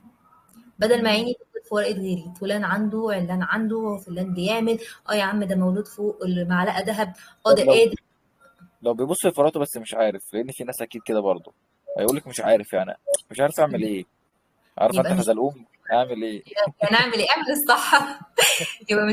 بدل ما مم. عيني تبص في ورقه غيري، فلان عنده، علان عنده، فلان بيعمل، اه يا عم ده مولود فوق المعلقه ذهب، اه طب ده لو قادر. بيبص لفراته بس مش عارف، لأن في ناس أكيد كده برضه هيقول لك مش عارف، يعني مش عارف أعمل إيه. عارف أنت يبقى مش، حزلقوم، أعمل إيه؟ يعني اعمل ايه؟ اعمل الصح. يبقى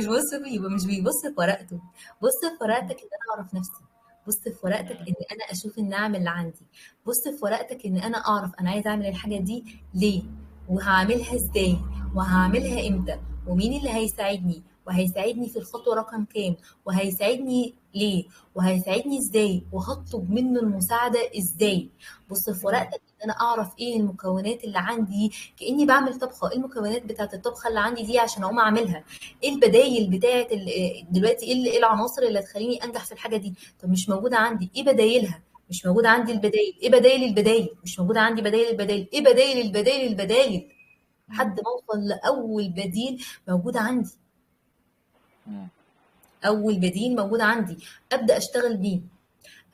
مش بيبص في ورقته. بص في ورقتك مم. ان انا اعرف نفسي، بص في ورقتك مم. ان انا اشوف النعم اللي عندي، بص في ورقتك ان انا اعرف انا عايزه اعمل الحاجه دي ليه، وهعملها ازاي، وهعملها امتى، ومين اللي هيساعدني، وهيساعدني في الخطوه رقم كام، وهيساعدني ليه، وهيساعدني ازاي، وهطلب منه المساعده ازاي. بص في مم. ورقتك ان انا اعرف ايه المكونات اللي عندي، كاني بعمل طبخه، ايه المكونات بتاعه الطبخه اللي عندي دي عشان اقوم اعملها، ايه البدايل بتاعه دلوقتي، ايه العناصر اللي هتخليني انجح في الحاجه دي. طب مش موجوده عندي، ايه بدايلها؟ مش موجوده عندي البدايل، ايه بدايل البدايل؟ مش موجوده عندي بدايل البدايل، ايه بدايل البدايل البدايل، مم. لحد ما اوصل لاول بديل موجود عندي. مم. اول بديل موجود عندي ابدا اشتغل بيه،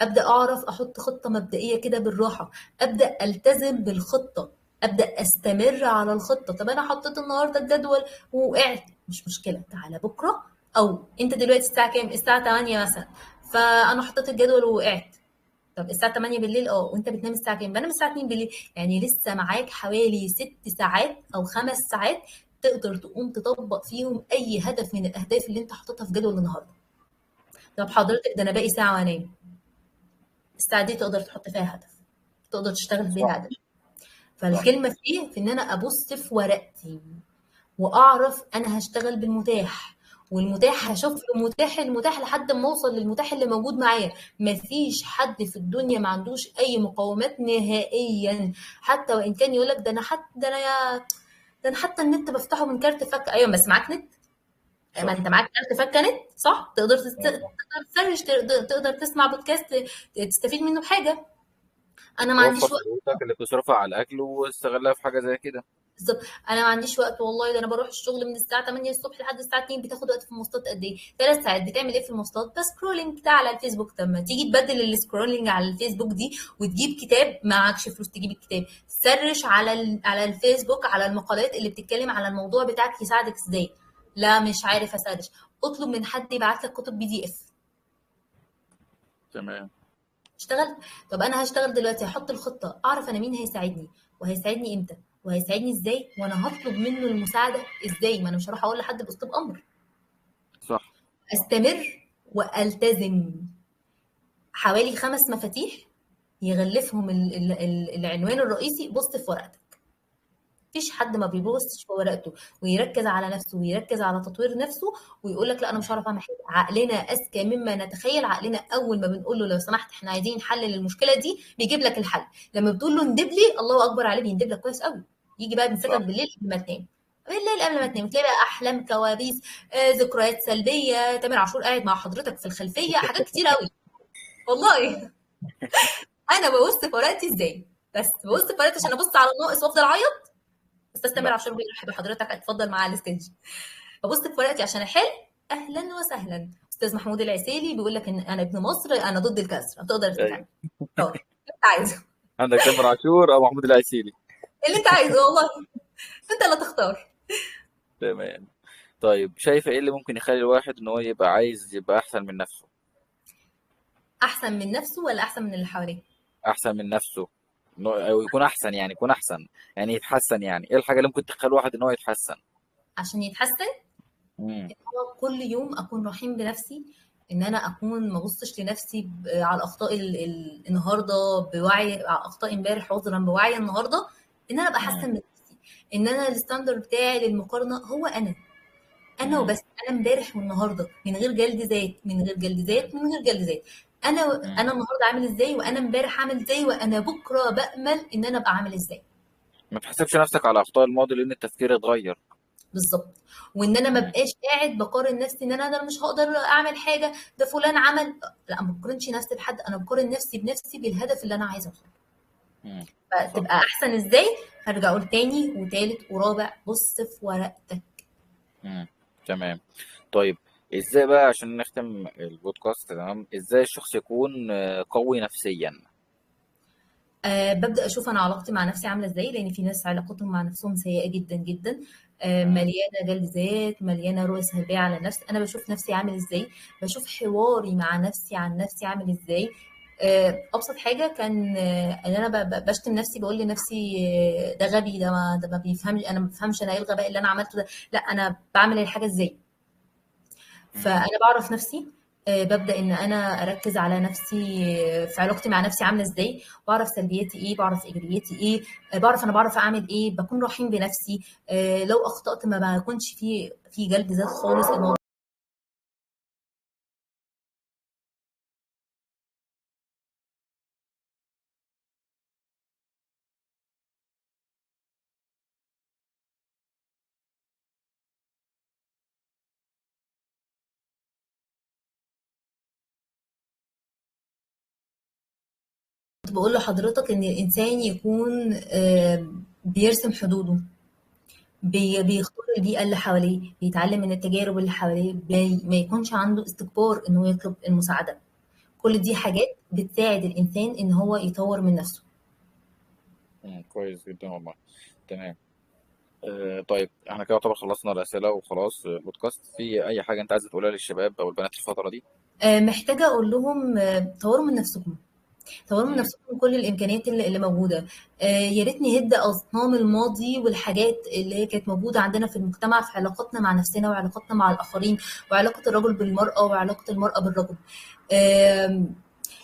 ابدا اعرف احط خطه مبدئيه كده بالراحه، ابدا التزم بالخطه، ابدا استمر على الخطه. طب انا حطيت النهارده الجدول ووقعت، مش مشكله، تعالى بكره، او انت دلوقتي الساعه كام؟ الساعه 8 مثلا، فانا حطيت الجدول ووقعت. طب الساعه 8 بالليل، وانت بتنام الساعه كام؟ بنام الساعه 2 بالليل، يعني لسه معاك حوالي 6 ساعات او 5 ساعات تقدر تقوم تطبق فيهم اي هدف من الاهداف اللي انت حاططها في جدول النهارده. طب حضرتك ده انا باقي ساعه وانام، الساعه دي تقدر تحط فيها هدف، تقدر تشتغل صح. بيها هدف. صح. فالكلمه في ايه؟ في ان انا ابص في ورقتي واعرف انا هشتغل بالمتاح، والمتاح هشوف له المتاح لحد ما اوصل للمتاح اللي موجود معايا. مفيش حد في الدنيا ما عندوش اي مقومات نهائيا، حتى وان كان يقول لك ده انا حتى ده انا حتى النت بفتحه من كارت فك. ايوه بس معاك نت، ما انت صح. معاك كارت فكه نت، صح؟ تقدر آه. تقدر تسرش، تقدر تسمع بودكاست تستفيد منه بحاجه. انا ما توفر عنديش وقت. فلوسك اللي بتصرفها على الأكل واستغلها في حاجة زي كده. بالضبط. أنا ما عنديش وقت والله، ده أنا باروح الشغل من الساعة 8:00 ص لحد الساعة 2:00، بتاخد وقت في المواصلات قد إيه؟ 3 ساعات، بتعمل إيه في المواصلات؟ بscrolling كده على الفيسبوك. طب ما تيجي تبدِّل الscrolling على الفيسبوك دي وتجيب كتاب، معكش فلوس تجيب الكتاب، سرِّش على الفيسبوك على المقالات اللي بتتكلم على الموضوع بتاعك يساعدك إزاي. لا مش عارف أسرِّش، اطلب من حد يبعت لك كتب PDF. تمام. اشتغلت. طب انا هشتغل دلوقتي، هحط الخطه، اعرف انا مين هيساعدني وهيساعدني امتى وهيساعدني ازاي، وانا هطلب منه المساعده ازاي. ما انا مش هروح اقول لحد باسلوب امر. صح. استمر والتزم. حوالي 5 مفاتيح يغلفهم العنوان الرئيسي. بص في ورقتك. مفيش حد ما بيبصش في ورقته ويركز على نفسه ويركز على تطوير نفسه ويقول لك لا انا مش هعرف اعمل حاجه. عقلنا اذكى مما نتخيل. عقلنا اول ما بنقول له لو سمحت احنا عايزين حل للمشكله دي بيجيب لك الحل. لما بتقول له اندب لي، الله اكبر عليه، بيندب لك كويس قوي. يجي بقى يمسكك صح. بالليل قبل ما تنام. بالليل قبل ما تنام تلاقي بقى احلام، كوابيس، ذكريات سلبيه، تامر عاشور قاعد مع حضرتك في الخلفيه، حاجات كتير قوي والله. انا ببص في ورقتي ازاي؟ بس ببص في ورقتي عشان ابص على الناقص وافضل اعيط. استاذ تامر لا. عاشور بيرحب بحضرتك، اتفضل معاه على الستيج. ببص في ورقتي عشان احل. اهلا وسهلا. استاذ محمود العسيلي بيقول لك ان انا ابن مصر، انا ضد الكسر، تقدر ايوه. تكمل. اختار اللي انت عايزه. عندك تامر عاشور او محمود العسيلي. اللي انت عايزه والله، انت اللي تختار. تمام. طيب شايفه ايه اللي ممكن يخلي الواحد ان هو يبقى عايز يبقى احسن من نفسه؟ احسن من نفسه ولا احسن من اللي حواليه؟ احسن من نفسه، او يكون احسن، يعني يكون احسن، يعني يتحسن. يعني ايه الحاجه اللي ممكن تخلي الواحد ان هو يتحسن؟ عشان يتحسن امم. ان هو كل يوم اكون رحيم بنفسي. ان انا اكون ما ابصش لنفسي على اخطاء النهارده بوعي، على اخطاء امبارح عذرا بوعي النهارده. ان انا ابقى امم. احسن من نفسي. ان انا الستاندرد بتاعي للمقارنه هو انا امم. وبس. انا امبارح والنهارده، من غير جلد ذات، من غير جلد ذات، من غير جلد ذات. انا النهارده عامل ازاي، وانا امبارح عامل ازاي، وانا بكره بامل ان انا ابقى عامل ازاي. ما تحسبش نفسك على اخطاء الماضي لان التفكير اتغير. بالظبط. وان انا ما امم. بقاش قاعد بقارن نفسي ان انا مش هقدر اعمل حاجه، ده فلان عمل. لا، ما بقارنش نفسي بحد، انا بقارن نفسي بنفسي بالهدف اللي انا عايزه اوصله. امم. صح. فتبقى احسن ازاي؟ هرجع اقول تاني وتالت ورابع، بص في ورقتك. امم. تمام. طيب ازاي بقى عشان نختم البودكاست، تمام، ازاي الشخص يكون قوي نفسيا؟ ببدأ أشوف أنا علاقتي مع نفسي عاملة إزاي، لأن في ناس علاقتهم مع نفسهم سيئة جدا جدا. امم. مليانة جلد ذات، مليانة رؤية سلبية على النفس. أنا بشوف نفسي عامل إزاي، بشوف حواري مع نفسي عن نفسي عامل إزاي. أبسط حاجة كان إن أنا بشتم نفسي، بقول لنفسي ده غبي، ده ما بيفهمش، أنا ما بفهمش أنا إيه الغباء اللي أنا عملته ده. لا، أنا بعمل الحاجة إزاي. امم. فأنا باعرف نفسي. بابدأ إن أنا أركّز على نفسي. في علاقتي مع نفسي عاملة إزاي، باعرف سلبياتي إيه، باعرف إيجابياتي إيه. باعرف أنا باعرف أعمل إيه، باكون رحيم بنفسي. لو أخطأت ما باكونش في جلد ذات خالص. الموضوع كنت باقول لحضرتك إن الإنسان يكون بيرسم حدوده، بيختار البيئة اللي حواليه، بيتعلم من التجارب اللي حواليه، ما يكونش عنده استكبار إنه يطلب المساعدة. كل دي حاجات بتساعد الإنسان إن هو يطوّر من نفسه. كويس جدا والله. تمام. طيب احنا كده يعتبر خلصنا الاسئله وخلاص البودكاست. في اي حاجه انت عايز تقولها للشباب او البنات الفتره دي؟ محتاجة أقول لهم طوروا من نفسكم. طوروا من امم. نفسكم كل الإمكانيات اللي موجودة. يا ريت نهد أصنام الماضي والحاجات اللي هي كانت موجودة عندنا في المجتمع، في علاقاتنا مع نفسنا وعلاقاتنا مع الآخرين، وعلاقة الرجل بالمرأة وعلاقة المرأة بالرجل. آم،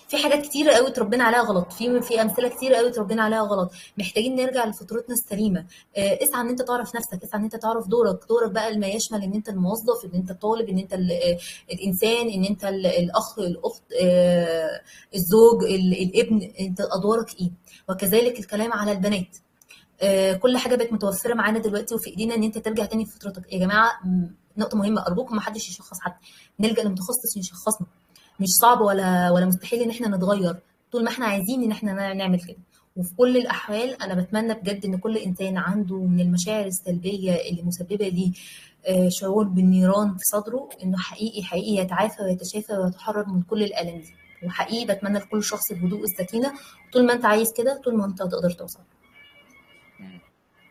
في حاجات كتيرة قوي اتربينا عليها غلط، في امثله كتيرة قوي اتربينا عليها غلط. محتاجين نرجع لفطرتنا السليمه. اسعى ان انت تعرف نفسك، اسعى ان انت تعرف دورك بقى، ما يشمل ان انت الموظف، ان انت الطالب، ان انت الانسان، ان انت الاخ، الاخت، الزوج، الابن، انت ادوارك ايه. وكذلك الكلام على البنات. كل حاجه بقت متوفره معانا دلوقتي وفي ايدينا ان انت ترجع تاني لفطرتك يا جماعه. نقطه مهمه، ارجوكم ما حدش يشخص حد. نلجا لمتخصص يشخصنا. مش صعب ولا مستحيل ان احنا نتغير طول ما احنا عايزين ان احنا نعمل كده. وفي كل الأحوال أنا بتمنى بجد إن كل إنسان عنده من المشاعر السلبية اللي مسببة ليه شعور بالنيران في صدره، إنه حقيقي حقيقي يتعافى ويتشافى ويتحرر من كل الآلام دي. وحقيقي بتمنى لكل شخص الهدوء والسكينة. طول ما أنت عايز كده، طول ما أنت هتقدر توصل. مم.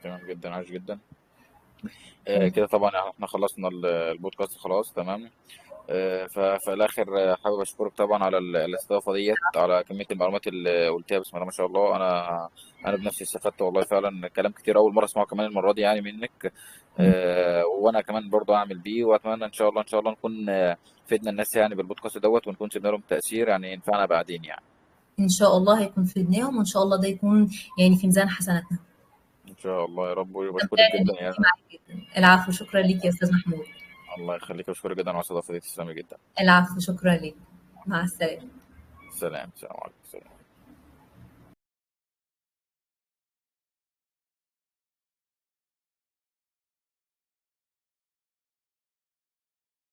تمام جدا، عاش جدا. تمام. كده طبعا احنا خلصنا البودكاست خلاص، تمام. ففي الاخر حابب اشكرك طبعا على الاستضافه ديت، على كميه المعلومات اللي قلتها، بسم الله ما شاء الله. انا بنفسي استفدت والله فعلا، كلام كتير اول مره اسمعه كمان المره دي يعني منك. وانا كمان برضه اعمل بيه، واتمنى ان شاء الله ان شاء الله نكون فدنا الناس يعني بالبودكاست دوت، ونكون سيبنا لهم تاثير يعني ينفعنا بعدين يعني. إن شاء الله هيكون في ابنهم، وإن شاء الله ده يكون يعني في ميزان حسناتنا. ان شاء الله يا رب، وبشكرك استمتعت جدا بالكلام يا. معاك جدا. العفو، شكرا ليك يا أستاذ محمود. الله يخليك، وبشكرك جدا على الاستضافه دي، تسلمي جدا. العفو، شكرا ليك. مع السلامة. سلام، سلام عليكم، سلام.